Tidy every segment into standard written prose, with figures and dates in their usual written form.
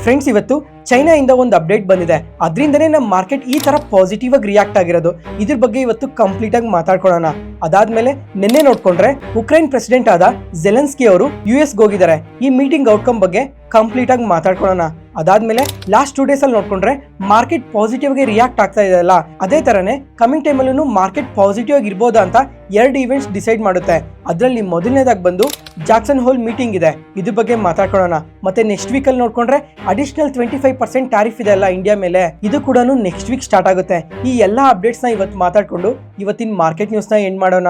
Friends, ಇವತ್ತು China ಇಂದ ಒಂದು ಅಪ್ಡೇಟ್ ಬಂದಿದೆ. ಅದರಿಂದನೇ ನಮ್ಮ ಮಾರ್ಕೆಟ್ ಈ ತರ ಪಾಸಿಟಿವ್ ಆಗಿ ರಿಯಾಕ್ಟ್ ಆಗಿರೋದು. ಇದ್ರ ಬಗ್ಗೆ ಇವತ್ತು ಕಂಪ್ಲೀಟ್ ಆಗಿ ಮಾತಾಡ್ಕೊಳ್ಳೋಣ. ಅದಾದ್ಮೇಲೆ ನಿನ್ನೆ ನೋಡ್ಕೊಂಡ್ರೆ ಉಕ್ರೇನ್ ಪ್ರೆಸಿಡೆಂಟ್ ಆದ ಜೆಲೆನ್ಸ್ಕಿ ಅವರು US ಹೋಗಿದ್ದಾರೆ. ಈ ಮೀಟಿಂಗ್ ಔಟ್ಕಮ್ ಬಗ್ಗೆ ಕಂಪ್ಲೀಟ್ ಆಗಿ ಮಾತಾಡ್ಕೊಳ್ಳೋಣ. ಅದಾದ್ಮೇಲೆ ಲಾಸ್ಟ್ 2 ಡೇಸ್ ಅಲ್ಲಿ ನೋಡ್ಕೊಂಡ್ರೆ ಮಾರ್ಕೆಟ್ ಪಾಸಿಟಿವ್ ಆಗಿ ರಿಯಾಕ್ಟ್ ಆಗ್ತಾ ಇದೆ ಅಲ್ಲ, ಅದೇ ತರನೇ ಕಮಿಂಗ್ ಟೈಮ್ ಅಲ್ಲೂ ಮಾರ್ಕೆಟ್ ಪಾಸಿಟಿವ್ ಆಗಿ ಇರ್ಬೋದಾ ಅಂತ 2 ಇವೆಂಟ್ಸ್ ಡಿಸೈಡ್ ಮಾಡುತ್ತೆ. ಅದರಲ್ಲಿ ಮೊದಲನೇದಾಗಿ ಬಂದು ಜಾಕ್ಸನ್ ಹೋಲ್ ಮೀಟಿಂಗ್ ಇದೆ, ಇದ್ರ ಬಗ್ಗೆ ಮಾತಾಡ್ಕೊಳ್ಳೋಣ. ಮತ್ತೆ ನೆಕ್ಸ್ಟ್ ವೀಕ್ ಅಲ್ಲಿ ನೋಡ್ಕೊಂಡ್ರೆ ಅಡಿಷನಲ್ 25% ಟ್ಯಾರಿಫ್ ಇದೆ ಅಲ್ಲ ಇಂಡಿಯಾ ಮೇಲೆ, ಇದು ಕೂಡ ನೆಕ್ಸ್ಟ್ ವೀಕ್ ಸ್ಟಾರ್ಟ್ ಆಗುತ್ತೆ. ಈ ಎಲ್ಲಾ ಅಪ್ಡೇಟ್ಸ್ ನ ಇವತ್ತು ಮಾತಾಡ್ಕೊಂಡು ಇವತ್ತಿನ ಮಾರ್ಕೆಟ್ ನ್ಯೂಸ್ ನ ಎಂಡ್ ಮಾಡೋಣ.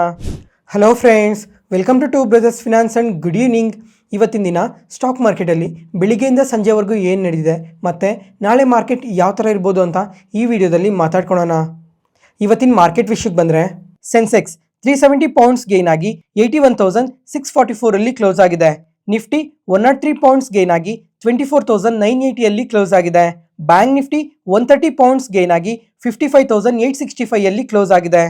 Hello friends, welcome to brothers finance and good evening. ಇವತ್ತಿನ ದಿನ ಸ್ಟಾಕ್ ಮಾರ್ಕೆಟಲ್ಲಿ ಬೆಳಿಗ್ಗೆಯಿಂದ ಸಂಜೆವರೆಗೂ ಏನು ನಡೆದಿದೆ ಮತ್ತು ನಾಳೆ ಮಾರ್ಕೆಟ್ ಯಾವ ಥರ ಇರ್ಬೋದು ಅಂತ ಈ ವಿಡಿಯೋದಲ್ಲಿ ಮಾತಾಡ್ಕೊಳ್ಳೋಣ. ಇವತ್ತಿನ ಮಾರ್ಕೆಟ್ ವಿಷಯಕ್ಕೆ ಬಂದರೆ ಸೆನ್ಸೆಕ್ಸ್ 370 ಪಾಯಿಂಟ್ಸ್ ಗೇನ್ ಆಗಿ 81,644 ಕ್ಲೋಸ್ ಆಗಿದೆ. ನಿಫ್ಟಿ 103 ಪಾಯಿಂಟ್ಸ್ ಗೇನ್ ಆಗಿ 24,980 ಕ್ಲೋಸ್ ಆಗಿದೆ. ಬ್ಯಾಂಕ್ ನಿಫ್ಟಿ 130 ಪಾಯಿಂಟ್ಸ್ ಗೇನ್ ಆಗಿ 55,865 ಕ್ಲೋಸ್ ಆಗಿದೆ.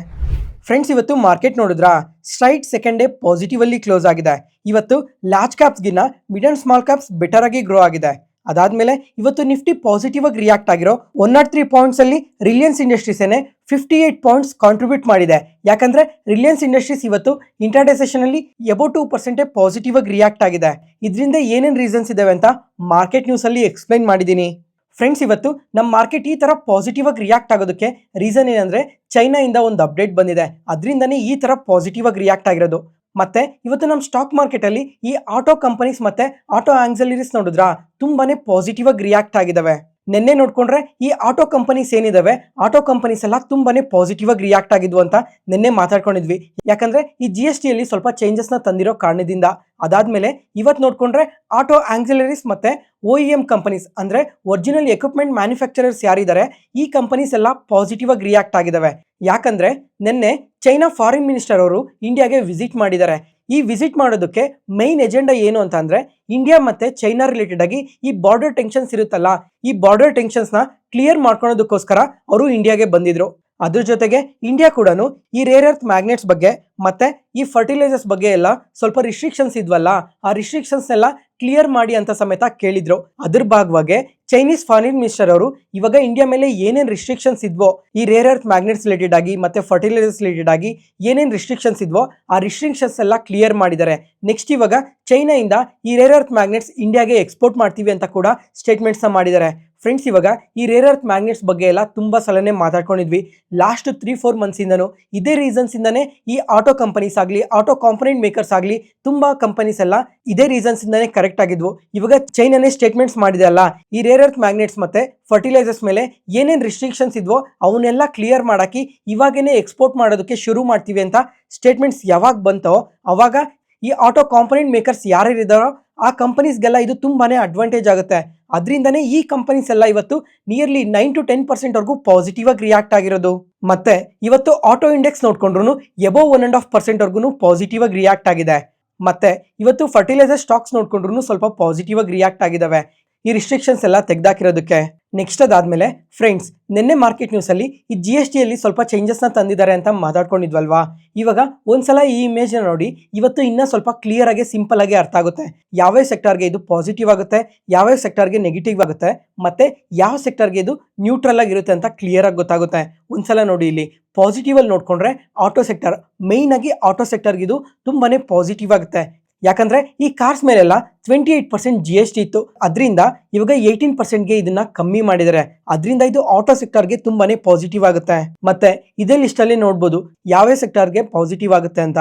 ಫ್ರೆಂಡ್ಸ್, ಇವತ್ತು ಮಾರ್ಕೆಟ್ ನೋಡಿದ್ರಾ, ಸ್ಟ್ರೈಟ್ ಸೆಕೆಂಡ್ ಡೇ ಪಾಸಿಟಿವ್ ಅಲ್ಲಿ ಕ್ಲೋಸ್ ಆಗಿದೆ. ಇವತ್ತು ಲಾರ್ಜ್ ಕ್ಯಾಪ್ಸ್ಗಿನ್ನ mid and small caps better ಆಗಿ ಗ್ರೋ ಆಗಿದೆ. ಅದಾದ್ಮೇಲೆ ಇವತ್ತು ನಿಫ್ಟಿ ಪಾಸಿಟಿವ್ ಆಗಿ ರಿಯಾಕ್ಟ್ ಆಗಿರೋ 103 ಪಾಯಿಂಟ್ಸ್ ಅಲ್ಲಿ ರಿಲಯನ್ಸ್ ಇಂಡಸ್ಟ್ರೀಸ್ 58 ಪಾಯಿಂಟ್ಸ್ ಕಾಂಟ್ರಿಬ್ಯೂಟ್ ಮಾಡಿದೆ. ಯಾಕಂದ್ರೆ ರಿಲಯನ್ಸ್ ಇಂಡಸ್ಟ್ರೀಸ್ ಇವತ್ತು ಇಂಟರ್ಡೇ ಸೆಷನ್ ಅಲ್ಲಿ ಅಬೌಟ್ 2% ಪಾಸಿಟಿವ್ ಆಗಿ ರಿಯಾಕ್ಟ್ ಆಗಿದೆ. ಇದರಿಂದ ಏನೇನು ರೀಸನ್ಸ್ ಇದಾವೆ ಅಂತ ಮಾರ್ಕೆಟ್ ನ್ಯೂಸ್ ಅಲ್ಲಿ ಎಕ್ಸ್ಪ್ಲೈನ್ ಮಾಡಿದ್ದೀನಿ. ಫ್ರೆಂಡ್ಸ್, ಇವತ್ತು ನಮ್ಮ ಮಾರ್ಕೆಟ್ ಈ ತರ ಪಾಸಿಟಿವ್ ಆಗಿ ರಿಯಾಕ್ಟ್ ಆಗೋದಕ್ಕೆ ರೀಸನ್ ಏನಂದ್ರೆ ಚೈನಾ ಇಂದ ಒಂದು ಅಪ್ಡೇಟ್ ಬಂದಿದೆ, ಅದರಿಂದನೇ ಈ ತರ ಪಾಸಿಟಿವ್ ಆಗಿ ರಿಯಾಕ್ಟ್ ಆಗಿರೋದು. ಮತ್ತೆ ಇವತ್ತು ನಮ್ಮ ಸ್ಟಾಕ್ ಮಾರ್ಕೆಟ್ ಅಲ್ಲಿ ಈ ಆಟೋ ಕಂಪನೀಸ್ ಮತ್ತೆ ಆಟೋ ಆಕ್ಸಿಲರೀಸ್ ನೋಡಿದ್ರಾ, ತುಂಬಾನೇ ಪಾಸಿಟಿವ್ ಆಗಿ ರಿಯಾಕ್ಟ್ ಆಗಿದಾವೆ. ನಿನ್ನೆ ನೋಡ್ಕೊಂಡ್ರೆ ಈ ಆಟೋ ಕಂಪನೀಸ್ ಏನಿದಾವೆ, ಆಟೋ ಕಂಪನೀಸ್ ಎಲ್ಲ ತುಂಬಾನೇ ಪಾಸಿಟಿವ್ ಆಗಿ ರಿಯಾಕ್ಟ್ ಆಗಿದ್ವು ಅಂತ ನಿನ್ನೆ ಮಾತಾಡ್ಕೊಂಡಿದ್ವಿ. ಯಾಕಂದ್ರೆ ಈ GST ಅಲ್ಲಿ ಸ್ವಲ್ಪ ಚೇಂಜಸ್ ನ ತಂದಿರೋ ಕಾರಣದಿಂದ. ಅದಾದ್ಮೇಲೆ ಇವತ್ತು ನೋಡ್ಕೊಂಡ್ರೆ ಆಟೋ ಆಕ್ಸಿಲರೀಸ್ ಮತ್ತೆ OEM ಕಂಪನೀಸ್ ಅಂದ್ರೆ ಒರಿಜಿನಲ್ ಎಕ್ವಿಪ್ಮೆಂಟ್ ಮ್ಯಾನುಫ್ಯಾಕ್ಚರರ್ಸ್ ಯಾರಿದ್ದಾರೆ, ಈ ಕಂಪನೀಸ್ ಎಲ್ಲ ಪಾಸಿಟಿವ್ ಆಗಿ ರಿಯಾಕ್ಟ್ ಆಗಿದಾವೆ. ಯಾಕಂದ್ರೆ ನಿನ್ನೆ ಚೈನಾ ಫಾರಿನ್ ಮಿನಿಸ್ಟರ್ ಅವರು ಇಂಡಿಯಾಗೆ ವಿಸಿಟ್ ಮಾಡಿದ್ದಾರೆ. ಈ ವಿಸಿಟ್ ಮಾಡೋದಕ್ಕೆ ಮೈನ್ ಎಜೆಂಡಾ ಏನು ಅಂತ ಅಂದ್ರೆ ಇಂಡಿಯಾ ಮತ್ತೆ ಚೈನಾ ರಿಲೇಟೆಡ್ ಆಗಿ ಈ ಬಾರ್ಡರ್ ಟೆನ್ಷನ್ಸ್ ಇರುತ್ತಲ್ಲ, ಈ ಬಾರ್ಡರ್ ಟೆನ್ಷನ್ಸ್ ನ ಕ್ಲಿಯರ್ ಮಾಡ್ಕೊಳ್ಳೋದಕ್ಕೋಸ್ಕರ ಅವರು ಇಂಡಿಯಾಗೆ ಬಂದಿದ್ರು. ಅದ್ರ ಜೊತೆಗೆ ಇಂಡಿಯಾ ಕೂಡ ಈ ರೇರ್ ಅರ್ತ್ ಮ್ಯಾಗ್ನೆಟ್ಸ್ ಬಗ್ಗೆ ಮತ್ತೆ ಈ ಫರ್ಟಿಲೈಸರ್ಸ್ ಬಗ್ಗೆ ಎಲ್ಲ ಸ್ವಲ್ಪ ರಿಸ್ಟ್ರಿಕ್ಷನ್ಸ್ ಇದ್ವಲ್ಲ, ಆ ರಿಸ್ಟ್ರಿಕ್ಷನ್ಸ್ ಎಲ್ಲ ಕ್ಲಿಯರ್ ಮಾಡಿ ಅಂತ ಸಮೇತ ಕೇಳಿದ್ರು. ಅದ್ರ ಭಾಗವಾಗಿ ಚೈನೀಸ್ ಫಾರಿನ್ ಮಿನಿಸ್ಟರ್ ಅವರು ಇವಾಗ ಇಂಡಿಯಾ ಮೇಲೆ ಏನೇನ್ ರಿಸ್ಟ್ರಿಕ್ಷನ್ಸ್ ಇದ್ವೋ, ಈ ರೇರ್ ಅರ್ತ್ ಮ್ಯಾಗ್ನೆಟ್ಸ್ ರಿಲೇಟೆಡ್ ಆಗಿ ಮತ್ತೆ ಫರ್ಟಿಲೈಸರ್ಸ್ ರಿಲೇಟೆಡ್ ಆಗಿ ಏನೇನ್ ರಿಸ್ಟ್ರಿಕ್ಷನ್ಸ್ ಇದ್ವೋ ಆ ರಿಸ್ಟ್ರಿಕ್ಷನ್ಸ್ ಎಲ್ಲ ಕ್ಲಿಯರ್ ಮಾಡಿದ್ದಾರೆ. ನೆಕ್ಸ್ಟ್ ಇವಾಗ ಚೈನಾ ಇಂದ ಈ ರೇರ್ ಅರ್ತ್ ಮ್ಯಾಗ್ನೆಟ್ಸ್ ಇಂಡಿಯಾಗೆ ಎಕ್ಸ್ಪೋರ್ಟ್ ಮಾಡ್ತೀವಿ ಅಂತ ಕೂಡ ಸ್ಟೇಟ್ಮೆಂಟ್ಸ್ ಮಾಡಿದ್ದಾರೆ. ಫ್ರೆಂಡ್ಸ್, ಇವಾಗ ಈ ರೇರ್ ಅರ್ತ್ ಮ್ಯಾಗ್ನೆಟ್ಸ್ ಬಗ್ಗೆ ಎಲ್ಲ ತುಂಬಾ ಸಲನೇ ಮಾತಾಡ್ಕೊಂಡಿದ್ವಿ. ಲಾಸ್ಟ್ 3-4 ಮಂತ್ಸ್ ಇಂದನು ಇದೇ ರೀಸನ್ಸ್ ಇಂದಾನೆ ಈ ಆಟೋ ಕಂಪನೀಸ್ ಆಗಲಿ, ಆಟೋ ಕಾಂಪೊನೆಂಟ್ ಮೇಕರ್ಸ್ ಆಗಲಿ, ತುಂಬಾ ಕಂಪನೀಸ್ ಎಲ್ಲ ಇದೇ ರೀಸನ್ಸ್ ಇಂದಾನೆ ಕರೆಕ್ಟ್ ಆಗಿದ್ವು. ಇವಾಗ ಚೈನಾನೇ ಸ್ಟೇಟ್ಮೆಂಟ್ಸ್ ಮಾಡಿದೆ ಅಲ್ಲ, ಈ ರೇರ್ ಅರ್ತ್ ಮ್ಯಾಗ್ನೆಟ್ಸ್ ಮತ್ತೆ ಫರ್ಟಿಲೈಸರ್ಸ್ ಮೇಲೆ ಏನೇನ್ ರಿಸ್ಟ್ರಿಕ್ಷನ್ಸ್ ಇದ್ವೋ ಅವನ್ನೆಲ್ಲ ಕ್ಲಿಯರ್ ಮಾಡಾಕಿ ಇವಾಗೇನೆ ಎಕ್ಸ್ಪೋರ್ಟ್ ಮಾಡೋದಕ್ಕೆ ಶುರು ಮಾಡ್ತೀವಿ ಅಂತ ಸ್ಟೇಟ್ಮೆಂಟ್ಸ್ ಯಾವಾಗ ಬಂತೋ ಅವಾಗ ಈ ಆಟೋ ಕಾಂಪೊನೆಂಟ್ ಮೇಕರ್ಸ್ ಯಾರ್ಯಾರಿದಾರೋ ಆ ಕಂಪನೀಸ್ಗೆಲ್ಲ ಇದು ತುಂಬಾನೇ ಅಡ್ವಾಂಟೇಜ್ ಆಗುತ್ತೆ. ಅದರಿಂದನೇ ಈ ಕಂಪನೀಸ್ ಎಲ್ಲ ಇವತ್ತು ನಿಯರ್ಲಿ 9-10% ವರೆಗೂ ಪಾಸಿಟಿವ್ ಆಗಿ ರಿಯಾಕ್ಟ್ ಆಗಿರೋದು. ಮತ್ತೆ ಇವತ್ತು ಆಟೋ ಇಂಡೆಕ್ಸ್ ನೋಡ್ಕೊಂಡ್ರು ಎಬೋವ್ 1.5% ವರೆಗೂ ಪಾಸಿಟಿವ್ ಆಗಿ ರಿಯಾಕ್ಟ್ ಆಗಿದೆ. ಮತ್ತೆ ಇವತ್ತು ಫರ್ಟಿಲೈಸರ್ ಸ್ಟಾಕ್ಸ್ ನೋಡ್ಕೊಂಡ್ರು ಸ್ವಲ್ಪ ಪಾಸಿಟಿವ್ ಆಗಿ ರಿಯಾಕ್ಟ್ ಆಗಿದಾವೆ ಈ ರಿಸ್ಟ್ರಿಕ್ಷನ್ಸ್ ಎಲ್ಲ ತೆಗೆದಾಕಿರೋದಕ್ಕೆ. ನೆಕ್ಸ್ಟ್ ಅದಾದ್ಮೇಲೆ ಫ್ರೆಂಡ್ಸ್, ನಿನ್ನೆ ಮಾರ್ಕೆಟ್ ನ್ಯೂಸ್ ಅಲ್ಲಿ ಈ GST ಅಲ್ಲಿ ಸ್ವಲ್ಪ ಚೇಂಜಸ್ ನ ತಂದಿದ್ದಾರೆ ಅಂತ ಮಾತಾಡ್ಕೊಂಡಿದ್ವಲ್ವಾ. ಇವಾಗ ಒಂದ್ಸಲ ಈ ಇಮೇಜ್ ನ ನೋಡಿ, ಇವತ್ತು ಇನ್ನ ಸ್ವಲ್ಪ ಕ್ಲಿಯರ್ ಆಗಿ ಸಿಂಪಲ್ ಆಗಿ ಅರ್ಥ ಆಗುತ್ತೆ ಯಾವ್ಯಾವ ಸೆಕ್ಟರ್ಗೆ ಇದು ಪಾಸಿಟಿವ್ ಆಗುತ್ತೆ, ಯಾವ್ಯಾವ ಸೆಕ್ಟರ್ಗೆ ನೆಗೆಟಿವ್ ಆಗುತ್ತೆ, ಮತ್ತೆ ಯಾವ ಸೆಕ್ಟರ್ಗೆ ಇದು ನ್ಯೂಟ್ರಲ್ ಆಗಿರುತ್ತೆ ಅಂತ ಕ್ಲಿಯರ್ ಆಗಿ ಗೊತ್ತಾಗುತ್ತೆ. ಒಂದ್ಸಲ ನೋಡಿ, ಇಲ್ಲಿ ಪಾಸಿಟಿವ್ ಅಲ್ಲಿ ನೋಡ್ಕೊಂಡ್ರೆ ಆಟೋ ಸೆಕ್ಟರ್, ಮೈನ್ ಆಗಿ ಆಟೋ ಸೆಕ್ಟರ್ಗೆ ಇದು ತುಂಬಾನೇ ಪಾಸಿಟಿವ್ ಆಗುತ್ತೆ. ಯಾಕಂದ್ರೆ ಈ ಕಾರ್ಸ್ ಮೇಲೆಲ್ಲ 28% GST ಇತ್ತು, ಅದರಿಂದ ಇವಾಗ 18%ಗೆ ಇದನ್ನ ಕಮ್ಮಿ ಮಾಡಿದ್ದಾರೆ. ಅದರಿಂದ ಇದು ಆಟೋ ಸೆಕ್ಟರ್ಗೆ ತುಂಬಾನೇ ಪಾಸಿಟಿವ್ ಆಗುತ್ತೆ. ಮತ್ತೆ ಇದೇ ಲಿಸ್ಟ್ ಅಲ್ಲಿ ನೋಡ್ಬೋದು ಯಾವ ಸೆಕ್ಟರ್ಗೆ ಪಾಸಿಟಿವ್ ಆಗುತ್ತೆ ಅಂತ.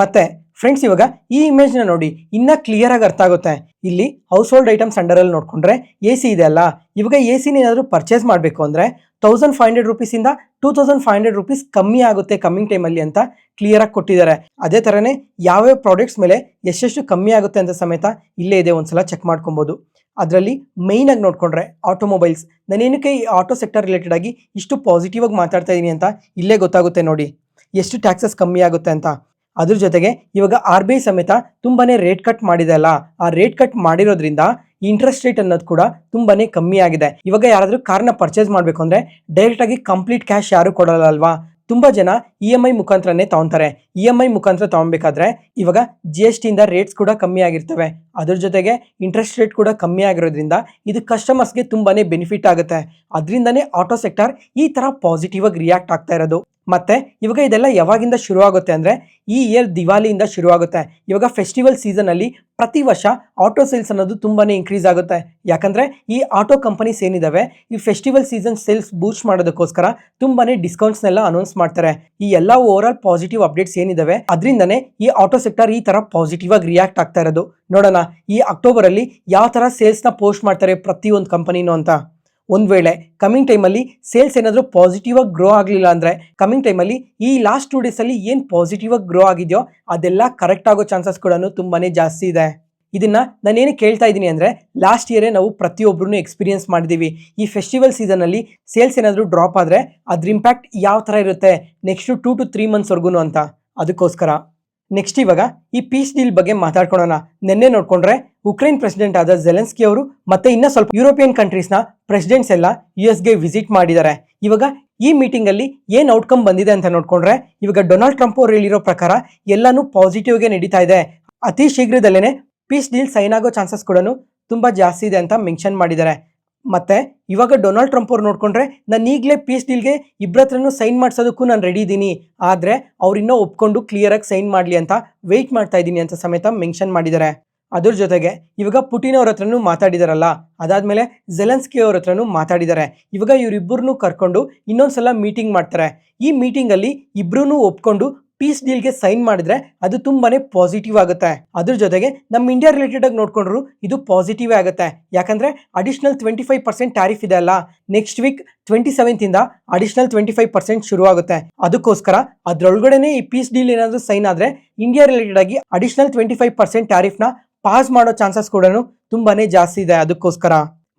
ಮತ್ತೆ ಫ್ರೆಂಡ್ಸ್, ಇವಾಗ ಈ ಇಮೇಜ್ ನ ನೋಡಿ ಇನ್ನ ಕ್ಲಿಯರ್ ಆಗಿ ಅರ್ಥ ಆಗುತ್ತೆ. ಇಲ್ಲಿ ಹೌಸ್ ಹೋಲ್ಡ್ ಐಟಮ್ಸ್ ಅಂಡರ್ ಅಲ್ಲಿ ನೋಡ್ಕೊಂಡ್ರೆ AC ಇದೆ ಅಲ್ಲ, ಇವಾಗ AC ಏನಾದ್ರು ಪರ್ಚೇಸ್ ಮಾಡಬೇಕು ಅಂದ್ರೆ 1500 ರೂಪೀಸ್ ಇಂದ 2500 ರೂಪೀಸ್ ಕಮ್ಮಿ ಆಗುತ್ತೆ ಕಮ್ಮಿಂಗ್ ಟೈಮ್ ಅಲ್ಲಿ ಅಂತ ಕ್ಲಿಯರ್ ಆಗಿ ಕೊಟ್ಟಿದ್ದಾರೆ. ಅದೇ ತರನೇ ಯಾವ್ಯಾವ ಪ್ರಾಡಕ್ಟ್ಸ್ ಮೇಲೆ ಎಷ್ಟೆಷ್ಟು ಕಮ್ಮಿ ಆಗುತ್ತೆ ಅಂತ ಸಮೇತ ಇಲ್ಲೇ ಇದೆ, ಒಂದ್ಸಲ ಚೆಕ್ ಮಾಡ್ಕೊಬಹುದು. ಅದರಲ್ಲಿ ಮೈನ್ ಆಗಿ ನೋಡ್ಕೊಂಡ್ರೆ ಆಟೋಮೊಬೈಲ್ಸ್, ನಾನೇನಕ್ಕೆ ಈ ಆಟೋ ಸೆಕ್ಟರ್ ರಿಲೇಟೆಡ್ ಆಗಿ ಇಷ್ಟು ಪಾಸಿಟಿವ್ ಆಗಿ ಮಾತಾಡ್ತಾ ಇದೀನಿ ಅಂತ ಇಲ್ಲೇ ಗೊತ್ತಾಗುತ್ತೆ ನೋಡಿ, ಎಷ್ಟು ಟ್ಯಾಕ್ಸಸ್ ಕಮ್ಮಿ ಆಗುತ್ತೆ ಅಂತ. ಅದ್ರ ಜೊತೆಗೆ ಇವಾಗ RBI ಸಮೇತ ತುಂಬಾನೇ ರೇಟ್ ಕಟ್ ಮಾಡಿದೆ ಅಲ್ಲ, ಆ ರೇಟ್ ಕಟ್ ಮಾಡಿರೋದ್ರಿಂದ ಇಂಟ್ರೆಸ್ಟ್ ರೇಟ್ ಅನ್ನೋದು ಕೂಡ ತುಂಬಾನೇ ಕಮ್ಮಿ ಆಗಿದೆ. ಇವಾಗ ಯಾರಾದ್ರೂ ಕಾರ್ನ ಪರ್ಚೇಸ್ ಮಾಡ್ಬೇಕು ಅಂದ್ರೆ ಡೈರೆಕ್ಟ್ ಆಗಿ ಕಂಪ್ಲೀಟ್ ಕ್ಯಾಶ್ ಯಾರು ಕೊಡಲ್ಲ ಅಲ್ವಾ, ತುಂಬಾ ಜನ EMI ಮುಖಾಂತರನೇ ತಗೊಂತಾರೆ. EMI ಮುಖಾಂತರ ತಗೊಬೇಕಾದ್ರೆ ಇವಾಗ GST ಇಂದ ರೇಟ್ಸ್ ಕೂಡ ಕಮ್ಮಿ ಆಗಿರ್ತವೆ. ಅದ್ರ ಜೊತೆಗೆ ಇಂಟ್ರೆಸ್ಟ್ ರೇಟ್ ಕೂಡ ಕಮ್ಮಿ ಆಗಿರೋದ್ರಿಂದ ಇದು ಕಸ್ಟಮರ್ಸ್ಗೆ ತುಂಬಾನೇ ಬೆನಿಫಿಟ್ ಆಗುತ್ತೆ. ಅದರಿಂದನೇ ಆಟೋ ಸೆಕ್ಟರ್ ಈ ತರ ಪಾಸಿಟಿವ್ ಆಗಿ ರಿಯಾಕ್ಟ್ ಆಗ್ತಾ ಇರೋದು. ಮತ್ತೆ ಇವಾಗ ಇದೆಲ್ಲ ಯಾವಾಗಿಂದ ಶುರು ಆಗುತ್ತೆ ಅಂದ್ರೆ ಈ ಇಯರ್ ದಿವಾಲಿಯಿಂದ ಶುರು ಆಗುತ್ತೆ. ಇವಾಗ ಫೆಸ್ಟಿವಲ್ ಸೀಸನ್ ಅಲ್ಲಿ ಪ್ರತಿ ವರ್ಷ ಆಟೋ ಸೇಲ್ಸ್ ಅನ್ನೋದು ತುಂಬಾನೇ ಇನ್ಕ್ರೀಸ್ ಆಗುತ್ತೆ. ಯಾಕಂದ್ರೆ ಈ ಆಟೋ ಕಂಪನೀಸ್ ಏನಿದಾವೆ ಈ ಫೆಸ್ಟಿವಲ್ ಸೀಸನ್ ಸೇಲ್ಸ್ ಬೂಸ್ಟ್ ಮಾಡೋದಕ್ಕೋಸ್ಕರ ತುಂಬಾನೇ ಡಿಸ್ಕೌಂಟ್ಸ್ ನೆಲ್ಲ ಅನೌನ್ಸ್ ಮಾಡ್ತಾರೆ. ಈ ಎಲ್ಲ ಓವರ್ ಆಲ್ ಪಾಸಿಟಿವ್ ಅಪ್ಡೇಟ್ಸ್ ಏನಿದಾವೆ ಅದರಿಂದನೇ ಈ ಆಟೋ ಸೆಕ್ಟರ್ ಈ ತರ ಪಾಸಿಟಿವ್ ಆಗಿ ರಿಯಾಕ್ಟ್ ಆಗ್ತಾ ಇರೋದು. ನೋಡೋಣ ಈ ಅಕ್ಟೋಬರ್ ಅಲ್ಲಿ ಯಾವ ತರ ಸೇಲ್ಸ್ ನ ಪೋಸ್ಟ್ ಮಾಡ್ತಾರೆ ಪ್ರತಿಯೊಂದು ಕಂಪನಿನೂ ಅಂತ. ಒಂದ್ ವೇಳೆ ಕಮಿಂಗ್ ಟೈಮಲ್ಲಿ ಸೇಲ್ಸ್ ಏನಾದರೂ ಪಾಸಿಟಿವ್ ಆಗಿ ಗ್ರೋ ಆಗಲಿಲ್ಲ ಅಂದ್ರೆ ಕಮಿಂಗ್ ಟೈಮಲ್ಲಿ ಈ ಲಾಸ್ಟ್ 2 ಡೇಸ್ ಅಲ್ಲಿ ಏನ್ ಪಾಸಿಟಿವ್ ಆಗಿ ಗ್ರೋ ಆಗಿದೆಯೋ ಅದೆಲ್ಲ ಕರೆಕ್ಟ್ ಆಗೋ ಚಾನ್ಸಸ್ ಕೂಡ ತುಂಬಾನೇ ಜಾಸ್ತಿ ಇದೆ. ಇದನ್ನ ನಾನೇನು ಕೇಳ್ತಾ ಇದ್ದೀನಿ ಅಂದ್ರೆ ಲಾಸ್ಟ್ ಇಯರೇ ನಾವು ಪ್ರತಿಯೊಬ್ಬರೂ ಎಕ್ಸ್ಪೀರಿಯನ್ಸ್ ಮಾಡಿದೀವಿ. ಈ ಫೆಸ್ಟಿವಲ್ ಸೀಸನ್ ಅಲ್ಲಿ ಸೇಲ್ಸ್ ಏನಾದರೂ ಡ್ರಾಪ್ ಆದ್ರೆ ಅದ್ರ ಇಂಪ್ಯಾಕ್ಟ್ ಯಾವ ತರ ಇರುತ್ತೆ ನೆಕ್ಸ್ಟ್ 2 to 3 months ವರ್ಗೂನು ಅಂತ. ಅದಕ್ಕೋಸ್ಕರ ನೆಕ್ಸ್ಟ್ ಇವಾಗ ಈ ಪೀಸ್ ಡೀಲ್ ಬಗ್ಗೆ ಮಾತಾಡ್ಕೊಳ್ಳೋಣ. ನಿನ್ನೆ ನೋಡ್ಕೊಂಡ್ರೆ ಉಕ್ರೇನ್ ಪ್ರೆಸಿಡೆಂಟ್ ಆದ ಜೆಲೆನ್ಸ್ಕಿ ಅವರು ಮತ್ತೆ ಇನ್ನ ಸ್ವಲ್ಪ ಯುರೋಪಿಯನ್ ಕಂಟ್ರೀಸ್ ನ ಪ್ರೆಸಿಡೆಂಟ್ಸ್ ಎಲ್ಲ US ಗೆ ವಿಸಿಟ್ ಮಾಡಿದ್ದಾರೆ. ಇವಾಗ ಈ ಮೀಟಿಂಗ್ ಅಲ್ಲಿ ಏನ್ ಔಟ್ಕಮ್ ಬಂದಿದೆ ಅಂತ ನೋಡ್ಕೊಂಡ್ರೆ ಇವಾಗ ಡೊನಾಲ್ಡ್ ಟ್ರಂಪ್ ಅವರು ಹೇಳಿರೋ ಪ್ರಕಾರ ಎಲ್ಲಾನು ಪಾಸಿಟಿವ್ ಗೆ ನಡೀತಾ ಇದೆ. ಅತಿ ಶೀಘ್ರದಲ್ಲೇನೆ ಪೀಸ್ ಡೀಲ್ ಸೈನ್ ಆಗೋ ಚಾನ್ಸಸ್ ಕೂಡ ತುಂಬಾ ಜಾಸ್ತಿ ಇದೆ ಅಂತ ಮೆನ್ಷನ್ ಮಾಡಿದ್ದಾರೆ. ಮತ್ತೆ ಇವಾಗ ಡೊನಾಲ್ಡ್ ಟ್ರಂಪ್ ಅವ್ರು ನೋಡ್ಕೊಂಡ್ರೆ ನಾನು ಈಗಲೇ ಪೀಸ್ ಡೀಲ್ಗೆ ಇಬ್ಬರತ್ರನೂ ಸೈನ್ ಮಾಡಿಸೋದಕ್ಕೂ ನಾನು ರೆಡಿ ಇದ್ದೀನಿ, ಆದರೆ ಅವ್ರಿನ್ನೂ ಒಪ್ಕೊಂಡು ಕ್ಲಿಯರಾಗಿ ಸೈನ್ ಮಾಡಲಿ ಅಂತ ವೆಯ್ಟ್ ಮಾಡ್ತಾ ಇದ್ದೀನಿ ಅಂತ ಸಮೇತ ಮೆನ್ಷನ್ ಮಾಡಿದ್ದಾರೆ. ಅದ್ರ ಜೊತೆಗೆ ಇವಾಗ ಪುಟಿನ್ ಅವ್ರ ಹತ್ರನೂ ಮಾತಾಡಿದಾರಲ್ಲ, ಅದಾದ್ಮೇಲೆ ಜೆಲೆನ್ಸ್ಕಿ ಅವ್ರ ಹತ್ರನೂ ಮಾತಾಡಿದ್ದಾರೆ. ಇವಾಗ ಇವರಿಬ್ಬರನ್ನೂ ಕರ್ಕೊಂಡು ಇನ್ನೊಂದ್ಸಲ ಮೀಟಿಂಗ್ ಮಾಡ್ತಾರೆ. ಈ ಮೀಟಿಂಗಲ್ಲಿ ಇಬ್ಬರೂ ಒಪ್ಕೊಂಡು ಪೀಸ್ ಡೀಲ್ಗೆ ಸೈನ್ ಮಾಡಿದ್ರೆ ಅದು ತುಂಬಾನೇ ಪಾಸಿಟಿವ್ ಆಗುತ್ತೆ. ಅದ್ರ ಜೊತೆಗೆ ನಮ್ಮ ಇಂಡಿಯಾ ರಿಲೇಟೆಡ್ ಆಗಿ ನೋಡ್ಕೊಂಡ್ರು ಇದು ಪಾಸಿಟಿವ್ ಆಗುತ್ತೆ. ಯಾಕಂದ್ರೆ ಅಡಿಷನಲ್ 25% ಟ್ಯಾರಿಫ್ ಇದೆ ಅಲ್ಲ, ನೆಕ್ಸ್ಟ್ ವೀಕ್ 27th ಇಂದ ಅಡಿಷನಲ್ 25% ಶುರು ಆಗುತ್ತೆ. ಅದಕ್ಕೋಸ್ಕರ ಅದ್ರೊಳಗಡೆನೆ ಈ ಪೀಸ್ ಡೀಲ್ ಏನಾದರೂ ಸೈನ್ ಆದ್ರೆ ಇಂಡಿಯಾ ರಿಲೇಟೆಡ್ ಆಗಿ ಅಡಿಷನಲ್ 25% ಟ್ಯಾರಿಫ್ ನ ಪಾಸ್ ಮಾಡೋ ಚಾನ್ಸಸ್ ಕೂಡ ತುಂಬಾನೇ ಜಾಸ್ತಿ ಇದೆ. ಅದಕ್ಕೋಸ್ಕರ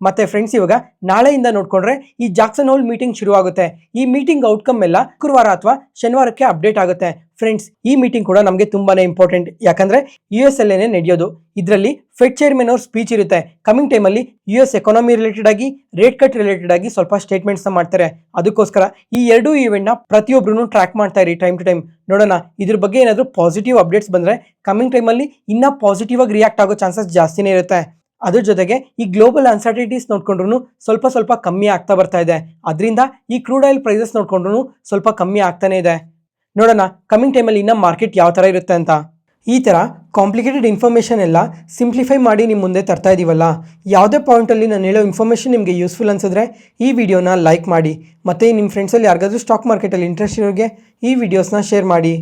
ಮತ್ತೆ ಫ್ರೆಂಡ್ಸ್ ಇವಾಗ ನಾಳೆಯಿಂದ ನೋಡ್ಕೊಂಡ್ರೆ ಈ ಜಾಕ್ಸನ್ ಹೋಲ್ ಮೀಟಿಂಗ್ ಶುರು ಆಗುತ್ತೆ. ಈ ಮೀಟಿಂಗ್ ಔಟ್ಕಮ್ ಎಲ್ಲ ಶುಕ್ರವಾರ ಅಥವಾ ಶನಿವಾರಕ್ಕೆ ಅಪ್ಡೇಟ್ ಆಗುತ್ತೆ. ಫ್ರೆಂಡ್ಸ್ ಈ ಮೀಟಿಂಗ್ ಕೂಡ ನಮಗೆ ತುಂಬಾನೇ ಇಂಪಾರ್ಟೆಂಟ್, ಯಾಕಂದ್ರೆ US ಅಲ್ಲೇನೆ ನಡೆಯೋದು. ಇದರಲ್ಲಿ ಫೆಡ್ ಚೇರ್ಮನ್ ಅವ್ರ ಸ್ಪೀಚ್ ಇರುತ್ತೆ. ಕಮಿಂಗ್ ಟೈಮಲ್ಲಿ US ಎಕಾನಮಿ ರಿಲೇಟೆಡ್ ಆಗಿ ರೇಟ್ ಕಟ್ ರಿಲೇಟೆಡ್ ಆಗಿ ಸ್ವಲ್ಪ ಸ್ಟೇಟ್ಮೆಂಟ್ಸ್ ಮಾಡ್ತಾರೆ. ಅದಕ್ಕೋಸ್ಕರ ಈ ಎರಡೂ ಈವೆಂಟ್ ನ ಪ್ರತಿಯೊಬ್ಬರು ಟ್ರ್ಯಾಕ್ ಮಾಡ್ತಾ ಇರಿ ಟೈಮ್ ಟು ಟೈಮ್. ನೋಡೋಣ ಇದ್ರ ಬಗ್ಗೆ ಏನಾದರೂ ಪಾಸಿಟಿವ್ ಅಪ್ಡೇಟ್ಸ್ ಬಂದ್ರೆ ಕಮಿಂಗ್ ಟೈಮಲ್ಲಿ ಇನ್ನ ಪಾಸಿಟಿವ್ ಆಗಿ ರಿಯಾಕ್ಟ್ ಆಗೋ ಚಾನ್ಸಸ್ ಜಾಸ್ತಿನೇ ಇರುತ್ತೆ. ಅದ್ರ ಜೊತೆಗೆ ಈ ಗ್ಲೋಬಲ್ ಅನ್ಸರ್ಟಿನಿಟೀಸ್ ನೋಡ್ಕೊಂಡ್ರು ಸ್ವಲ್ಪ ಕಮ್ಮಿ ಆಗ್ತಾ ಬರ್ತಾ ಇದೆ. ಅದರಿಂದ ಈ ಕ್ರೂಡ್ ಆಯಿಲ್ ಪ್ರೈಸಸ್ ನೋಡ್ಕೊಂಡ್ರು ಸ್ವಲ್ಪ ಕಮ್ಮಿ ಆಗ್ತಾನೆ ಇದೆ. ನೋಡೋಣ ಕಮಿಂಗ್ ಟೈಮಲ್ಲಿ ಇನ್ನ ಮಾರ್ಕೆಟ್ ಯಾವ ತರ ಇರುತ್ತೆ ಅಂತ. ಈ ತರ ಕಾಂಪ್ಲಿಕೇಟೆಡ್ ಇನ್ಫಾರ್ಮೇಷನ್ ಎಲ್ಲ ಸಿಂಪ್ಲಿಫೈ ಮಾಡಿ ನಿಮ್ಮ ಮುಂದೆ ತರ್ತಾ ಇದೀವಲ್ಲ. ಯಾವುದೇ ಪಾಯಿಂಟಲ್ಲಿ ನಾನು ಹೇಳೋ ಇನ್ಫಾರ್ಮೇಷನ್ ನಿಮಗೆ ಯೂಸ್ಫುಲ್ ಅನ್ಸಿದ್ರೆ ಈ ವಿಡಿಯೋನ ಲೈಕ್ ಮಾಡಿ, ಮತ್ತೆ ನಿಮ್ಮ ಫ್ರೆಂಡ್ಸಲ್ಲಿ ಯಾರಿಗಾದ್ರೂ ಸ್ಟಾಕ್ ಮಾರ್ಕೆಟಲ್ಲಿ ಇಂಟ್ರೆಸ್ಟ್ ಇರೋರಿಗೆ ಈ ವಿಡಿಯೋಸ್ನ ಶೇರ್ ಮಾಡಿ.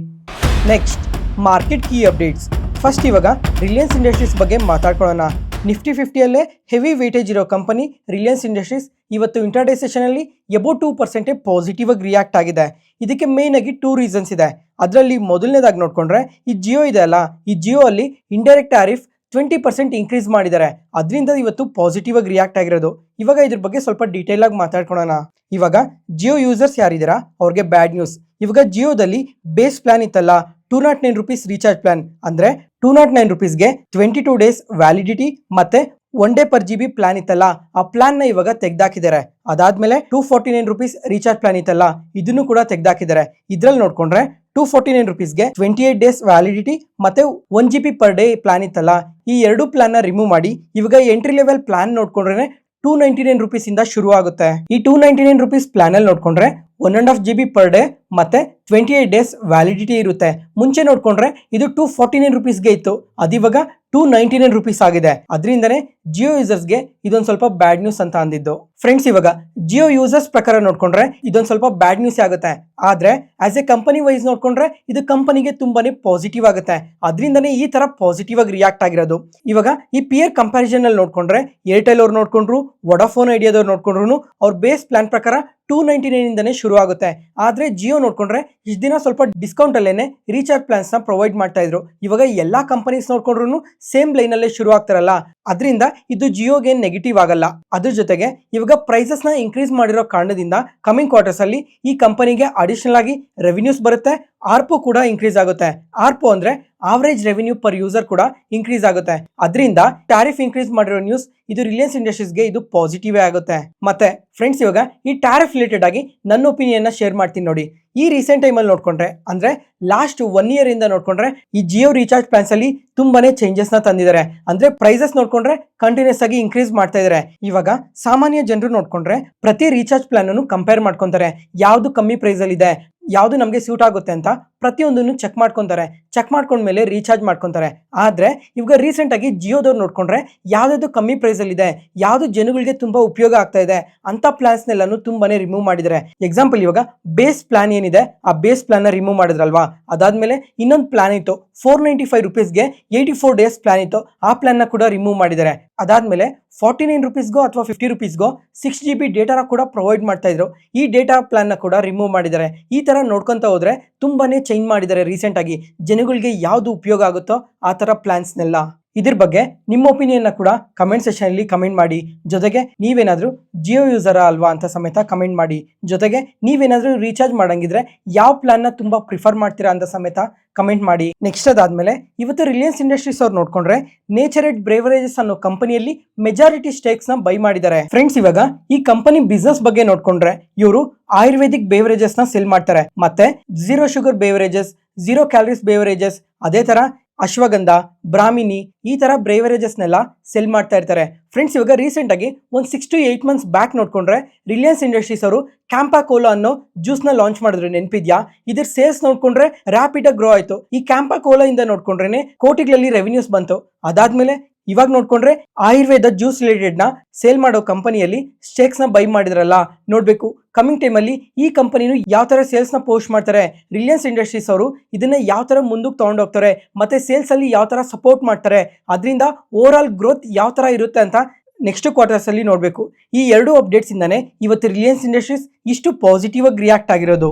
Next market key updates. First ಇವಾಗ ರಿಲಯನ್ಸ್ ಇಂಡಸ್ಟ್ರೀಸ್ ಬಗ್ಗೆ ಮಾತಾಡ್ಕೊಳ್ಳೋಣ. ನಿಫ್ಟಿ 50ಯಲ್ಲೇ ಹೆವಿ ವೇಟೇಜ್ ಇರೋ ಕಂಪನಿ ರಿಲಯನ್ಸ್ ಇಂಡಸ್ಟ್ರೀಸ್ ಇವತ್ತು ಇಂಟ್ರಾಡೇ ಸೆಷನಲ್ಲಿ ಅಬೌಟ್ 2% ಪಾಸಿಟಿವ್ ಆಗಿ ರಿಯಾಕ್ಟ್ ಆಗಿದೆ. ಇದಕ್ಕೆ ಮೇನ್ ಆಗಿ 2 ರೀಸನ್ಸ್ ಇದೆ. ಅದರಲ್ಲಿ ಮೊದಲನೇದಾಗಿ ನೋಡ್ಕೊಂಡ್ರೆ ಈ ಜಿಯೋ ಇದೆ ಅಲ್ಲ, ಈ ಜಿಯೋ ಅಲ್ಲಿ ಇಂಡೈರೆಕ್ಟ್ ಟ್ಯಾರಿಫ್ 20% ಇನ್ಕ್ರೀಸ್ ಮಾಡಿದ್ದಾರೆ. ಅದರಿಂದ ಇವತ್ತು ಪಾಸಿಟಿವ್ ಆಗಿ ರಿಯಾಕ್ಟ್ ಆಗಿರೋದು. ಇವಾಗ ಇದ್ರ ಬಗ್ಗೆ ಸ್ವಲ್ಪ ಡೀಟೇಲ್ ಆಗಿ ಮಾತಾಡ್ಕೊಳ್ಳೋಣ. ಇವಾಗ ಜಿಯೋ ಯೂಸರ್ಸ್ ಯಾರಿದ್ದೀರಾ ಅವ್ರಿಗೆ ಬ್ಯಾಡ್ ನ್ಯೂಸ್. ಇವಾಗ ಜಿಯೋದಲ್ಲಿ ಬೇಸ್ ಪ್ಲಾನ್ ಇತ್ತಲ್ಲ, 209 rupees ರೀಚಾರ್ಜ್ ಪ್ಲಾನ್, ಅಂದ್ರೆ 209 rupeesಗೆ 22 days ವ್ಯಾಲಿಡಿಟಿ ಮತ್ತೆ 1 day per GB ಪ್ಲಾನ್ ಇತ್ತಲ್ಲ, ಆ ಪ್ಲಾನ್ ನ ಇವಾಗ ತೆಗ್ದಾಕಿದ್ದಾರೆ. ಅದಾದ್ಮೇಲೆ 249 rupees ರೀಚಾರ್ಜ್ ಪ್ಲಾನ್ ಇತ್ತಲ್ಲ, ಇದನ್ನು ಕೂಡ ತೆಗ್ದಾಕಿದ್ದಾರೆ. ಇದ್ರಲ್ಲಿ ನೋಡ್ಕೊಂಡ್ರೆ 249 rupeesಗೆ 28 days ವ್ಯಾಲಿಡಿಟಿ ಮತ್ತೆ 1 GB per day ಪ್ಲಾನ್ ಇತ್ತಲ್ಲ, ಈ ಎರಡು ಪ್ಲಾನ್ ನ ರಿಮೂವ್ ಮಾಡಿ ಇವಾಗ ಎಂಟ್ರಿ ಲೆವೆಲ್ ಪ್ಲಾನ್ ನೋಡ್ಕೊಂಡ್ರೆ 299 rupees ಇಂದ ಶುರು ಆಗುತ್ತೆ. ಈ 299 rupees ಪ್ಲಾನ್ ಅಲ್ಲಿ ನೋಡ್ಕೊಂಡ್ರೆ 1.5 GB per day ಮತ್ತೆ 28 days ವ್ಯಾಲಿಡಿಟಿ ಇರುತ್ತೆ. ಮುಂಚೆ ನೋಡ್ಕೊಂಡ್ರೆ ಇದು 249 rupeesಗೆ ಇತ್ತು, ಅದಿವಾಗ 299 rupees ಆಗಿದೆ. ಅದರಿಂದನೇ ಜಿಯೋ ಯೂಸರ್ಸ್ಗೆ ಇದೊಂದು ಸ್ವಲ್ಪ ಬ್ಯಾಡ್ ನ್ಯೂಸ್ ಅಂತ ಅಂದಿದ್ದು. ಫ್ರೆಂಡ್ಸ್ ಇವಾಗ ಜಿಯೋ ಯೂಸರ್ಸ್ ಪ್ರಕಾರ ನೋಡ್ಕೊಂಡ್ರೆ ಇದೊಂದು ಸ್ವಲ್ಪ ಬ್ಯಾಡ್ ನ್ಯೂಸ್ ಆಗುತ್ತೆ. ಆದ್ರೆ ಆಸ್ ಎ ಕಂಪನಿ ವೈಸ್ ನೋಡ್ಕೊಂಡ್ರೆ ಇದು ಕಂಪನಿಗೆ ತುಂಬಾನೇ ಪಾಸಿಟಿವ್ ಆಗುತ್ತೆ. ಅದರಿಂದನೇ ಈ ತರ ಪಾಸಿಟಿವ್ ಆಗಿ ರಿಯಾಕ್ಟ್ ಆಗಿರೋದು. ಇವಾಗ ಈ ಪಿಯರ್ ಕಂಪ್ಯಾರಿಸನ್ ಅಲ್ಲಿ ನೋಡ್ಕೊಂಡ್ರೆ ಏರ್ಟೆಲ್ ಅವ್ರು ನೋಡ್ಕೊಂಡ್ರು, ವೊಡಾಫೋನ್ ಐಡಿಯಾದವ್ರು ನೋಡ್ಕೊಂಡ್ರು ಅವ್ರ ಬೇಸ್ ಪ್ಲಾನ್ ಪ್ರಕಾರ 299 ಇಂದನೇ ಶುರು ಆಗುತ್ತೆ. ಆದ್ರೆ ಜಿಯೋ ನೋಡ್ಕೊಂಡ್ರೆ ಇಷ್ಟ ದಿನ ಸ್ವಲ್ಪ ಡಿಸ್ಕೌಂಟ್ ಅಲ್ಲೇನೆ ರೀಚಾರ್ಜ್ ಪ್ಲಾನ್ಸ್ ನ ಪ್ರೊವೈಡ್ ಮಾಡ್ತಾ ಇದ್ರು. ಇವಾಗ ಎಲ್ಲಾ ಕಂಪನೀಸ್ ನೋಡ್ಕೊಂಡ್ರು ಸೇಮ್ ಲೈನ್ ಅಲ್ಲೇ ಶುರು ಆಗ್ತಾರಲ್ಲ, ಅದರಿಂದ ಇದು ಜಿಯೋಗೆ ನೆಗೆಟಿವ್ ಆಗಲ್ಲ. ಅದ್ರ ಜೊತೆಗೆ ಇವಾಗ ಪ್ರೈಸಸ್ ನ ಇನ್ಕ್ರೀಸ್ ಮಾಡಿರೋ ಕಾರಣದಿಂದ ಕಮಿಂಗ್ ಕ್ವಾರ್ಟರ್ಸ್ ಅಲ್ಲಿ ಈ ಕಂಪನಿಗೆ ಅಡಿಷನಲ್ ಆಗಿ ರೆವಿನ್ಯೂಸ್ ಬರುತ್ತೆ, ಆರ್ಪು ಕೂಡ ಇನ್ಕ್ರೀಸ್ ಆಗುತ್ತೆ. ಆರ್ಪು ಅಂದ್ರೆ ಆವರೇಜ್ ರೆವೆನ್ಯೂ ಪರ್ ಯೂಸರ್ ಕೂಡ ಇನ್ಕ್ರೀಸ್ ಆಗುತ್ತೆ. ಅದರಿಂದ ಟ್ಯಾರಿಫ್ ಇನ್ಕ್ರೀಸ್ ಮಾಡಿರೋ ನ್ಯೂಸ್ ಇದು ರಿಲಯನ್ಸ್ ಇಂಡಸ್ಟ್ರೀಸ್ಗೆ ಇದು ಪಾಸಿಟಿವ್ ಆಗುತ್ತೆ. ಮತ್ತೆ ಫ್ರೆಂಡ್ಸ್, ಇವಾಗ ಈ ಟ್ಯಾರಿಫ್ ರಿಲೇಟೆಡ್ ಆಗಿ ನನ್ನ ಒಪಿನಿಯನ್ ಶೇರ್ ಮಾಡ್ತೀನಿ ನೋಡಿ. ಈ ರೀಸೆಂಟ್ ಟೈಮಲ್ಲಿ ನೋಡ್ಕೊಂಡ್ರೆ ಅಂದ್ರೆ ಲಾಸ್ಟ್ 1 year ಇಂದ ನೋಡ್ಕೊಂಡ್ರೆ ಈ ಜಿಯೋ ರೀಚಾರ್ಜ್ ಪ್ಲಾನ್ಸ್ ಅಲ್ಲಿ ತುಂಬಾನೇ ಚೇಂಜಸ್ ನ ತಂದಿದ್ದಾರೆ. ಅಂದ್ರೆ ಪ್ರೈಸಸ್ ನೋಡ್ಕೊಂಡ್ರೆ ಕಂಟಿನ್ಯೂಸ್ ಆಗಿ ಇನ್ಕ್ರೀಸ್ ಮಾಡ್ತಾ ಇದಾರೆ. ಇವಾಗ ಸಾಮಾನ್ಯ ಜನರು ನೋಡ್ಕೊಂಡ್ರೆ ಪ್ರತಿ ರೀಚಾರ್ಜ್ ಪ್ಲಾನ್ ಅನ್ನು ಕಂಪೇರ್ ಮಾಡ್ಕೊಂತಾರೆ, ಯಾವ್ದು ಕಮ್ಮಿ ಪ್ರೈಸ್ ಅಲ್ಲಿ ಇದೆ, ಯಾವ್ದು ನಮಗೆ ಸೂಟ್ ಆಗುತ್ತೆ ಅಂತ ಪ್ರತಿಯೊಂದನ್ನು ಚೆಕ್ ಮಾಡ್ಕೊಂತಾರೆ. ಚೆಕ್ ಮಾಡ್ಕೊಂಡ್ಮೇಲೆ ರೀಚಾರ್ಜ್ ಮಾಡ್ಕೊಂತಾರೆ. ಆದ್ರೆ ಇವಾಗ ರೀಸೆಂಟ್ ಆಗಿ ಜಿಯೋದವ್ರು ನೋಡ್ಕೊಂಡ್ರೆ ಯಾವ್ದು ಕಮ್ಮಿ ಪ್ರೈಸ್ ಅಲ್ಲಿ ಇದೆ, ಯಾವ್ದು ಜನಗಳಿಗೆ ತುಂಬಾ ಉಪಯೋಗ ಆಗ್ತಾ ಇದೆ ಅಂತ ಪ್ಲಾನ್ಸ್ ನೆಲ್ಲಾನು ತುಂಬಾನೇ ರಿಮೂವ್ ಮಾಡಿದ್ದಾರೆ. ಎಕ್ಸಾಂಪಲ್, ಇವಾಗ ಬೇಸ್ ಪ್ಲಾನ್ ಏನಿದೆ ಆ ಬೇಸ್ ಪ್ಲಾನ್ ನ ರಿಮೂವ್ ಮಾಡಿದ್ರಲ್ವಾ, ಅದಾದ್ಮೇಲೆ ಇನ್ನೊಂದು ಪ್ಲಾನ್ ಇತ್ತು 495 rupeesಗೆ 84 days ಪ್ಲಾನ್ ಇತ್ತು, ಆ ಪ್ಲಾನ್ ನ ಕೂಡ ರಿಮೂವ್ ಮಾಡಿದ್ದಾರೆ. ಅದಾದ್ಮೇಲೆ 49 rupeesಗೋ ಅಥವಾ 50 rupeesಗೋ 6 GB ಡೇಟಾ ಕೂಡ ಪ್ರೊವೈಡ್ ಮಾಡ್ತಾ ಇದ್ರು, ಈ ಡೇಟಾ ಪ್ಲಾನ್ ನ ಕೂಡ ರಿಮೂವ್ ಮಾಡಿದ್ದಾರೆ. ಈ ತರ ನೋಡ್ಕೊಂತ ಹೋದ್ರೆ ತುಂಬಾನೇ ಚೇಂಜ್ ಮಾಡಿದ್ದಾರೆ ರೀಸೆಂಟ್ ಆಗಿ. ಜನಗಳಿಗೆ ಯಾವ್ದು ಉಪಯೋಗ ಆಗುತ್ತೋ ಆ ತರ ಪ್ಲಾನ್ಸ್ನೆಲ್ಲ. ಇದ್ರ ಬಗ್ಗೆ ನಿಮ್ಮ ಒಪಿನಿಯನ್ ಕೂಡ ಕಮೆಂಟ್ ಸೆಕ್ಷನ್ ಅಲ್ಲಿ ಕಮೆಂಟ್ ಮಾಡಿ. ಜೊತೆಗೆ ನೀವೇನಾದ್ರೂ ಜಿಯೋ ಯೂಸರ್ ಅಲ್ವಾ ಅಂತ ಸಮೇತ ಕಮೆಂಟ್ ಮಾಡಿ. ಜೊತೆಗೆ ನೀವೇನಾದ್ರೂ ರೀಚಾರ್ಜ್ ಮಾಡಂಗಿದ್ರೆ ಯಾವ ಪ್ಲಾನ್ ನ ತುಂಬಾ ಪ್ರಿಫರ್ ಮಾಡ್ತೀರಾ ಅಂತ ಸಮೇತ ಕಮೆಂಟ್ ಮಾಡಿ. ನೆಕ್ಸ್ಟ್ ಅದಾದ್ಮೇಲೆ ಇವತ್ತು ರಿಲಯನ್ಸ್ ಇಂಡಸ್ಟ್ರೀಸ್ ಅವ್ರು ನೋಡ್ಕೊಂಡ್ರೆ ನೇಚರ್ ಬ್ರೇವರೇಜಸ್ ಅನ್ನೋ ಕಂಪನಿಯಲ್ಲಿ ಮೆಜಾರಿಟಿ ಸ್ಟೇಕ್ಸ್ ನ ಬೈ ಮಾಡಿದ್ದಾರೆ. ಫ್ರೆಂಡ್ಸ್, ಇವಾಗ ಈ ಕಂಪನಿ ಬಿಸ್ನೆಸ್ ಬಗ್ಗೆ ನೋಡ್ಕೊಂಡ್ರೆ ಇವರು ಆಯುರ್ವೇದಿಕ್ ಬೇವರೇಜಸ್ ನ ಸೆಲ್ ಮಾಡ್ತಾರೆ. ಮತ್ತೆ 0 sugar ಬೇವರೇಜಸ್, 0 calories ಬೇವರೇಜಸ್, ಅದೇ ತರ ಅಶ್ವಗಂಧ, ಬ್ರಾಹ್ಮಿನಿ ಈ ತರ ಬ್ರೇವರೇಜಸ್ನೆಲ್ಲ ಸೆಲ್ ಮಾಡ್ತಾ ಇರ್ತಾರೆ. ಫ್ರೆಂಡ್ಸ್, ಇವಾಗ ರೀಸೆಂಟ್ ಆಗಿ ಒಂದು 6 to 8 months ಬ್ಯಾಕ್ ನೋಡ್ಕೊಂಡ್ರೆ ರಿಲಯನ್ಸ್ ಇಂಡಸ್ಟ್ರೀಸ್ ಅವರು ಕ್ಯಾಂಪಾ ಕೋಲಾ ಅನ್ನೋ ಜ್ಯೂಸ್ ನ ಲಾಂಚ್ ಮಾಡಿದ್ರು, ನೆನಪಿದ್ಯಾ? ಇದ್ರ ಸೇಲ್ಸ್ ನೋಡ್ಕೊಂಡ್ರೆ ರ್ಯಾಪಿಡ್ ಆಗಿ ಗ್ರೋ ಆಯ್ತು. ಈ ಕ್ಯಾಂಪಾ ಕೋಲಾ ಇಂದ ನೋಡ್ಕೊಂಡ್ರೆ ಕೋಟಿಗಳಲ್ಲಿ ರೆವೆನ್ಯೂಸ್ ಬಂತು. ಅದಾದ್ಮೇಲೆ ಇವಾಗ ನೋಡ್ಕೊಂಡ್ರೆ ಆಯುರ್ವೇದ ಜ್ಯೂಸ್ ರಿಲೇಟೆಡ್ ನ ಸೇಲ್ ಮಾಡೋ ಕಂಪನಿಯಲ್ಲಿ ಸ್ಟೇಕ್ಸ್ ನ ಬೈ ಮಾಡಿದ್ರಲ್ಲ, ನೋಡ್ಬೇಕು ಕಮಿಂಗ್ ಟೈಮ್ ಅಲ್ಲಿ ಈ ಕಂಪನಿನು ಯಾವ ತರ ಸೇಲ್ಸ್ ನ ಪೋಸ್ಟ್ ಮಾಡ್ತಾರೆ, ರಿಲಯನ್ಸ್ ಇಂಡಸ್ಟ್ರೀಸ್ ಅವರು ಇದನ್ನ ಯಾವ ತರ ಮುಂದಕ್ಕೆ ತಗೊಂಡು ಹೋಗ್ತಾರೆ, ಮತ್ತೆ ಸೇಲ್ಸ್ ಅಲ್ಲಿ ಯಾವ ತರ ಸಪೋರ್ಟ್ ಮಾಡ್ತಾರೆ, ಅದರಿಂದ ಓವರ್ ಆಲ್ ಗ್ರೋತ್ ಯಾವ ತರ ಇರುತ್ತೆ ಅಂತ ನೆಕ್ಸ್ಟ್ ಕ್ವಾರ್ಟರ್ಸ್ ಅಲ್ಲಿ ನೋಡ್ಬೇಕು. ಈ 2 ಅಪ್ಡೇಟ್ಸ್ ಇಂದಾನೆ ಇವತ್ತು ರಿಲಯನ್ಸ್ ಇಂಡಸ್ಟ್ರೀಸ್ ಇಷ್ಟು ಪಾಸಿಟಿವ್ ಆಗಿ ರಿಯಾಕ್ಟ್ ಆಗಿರೋದು.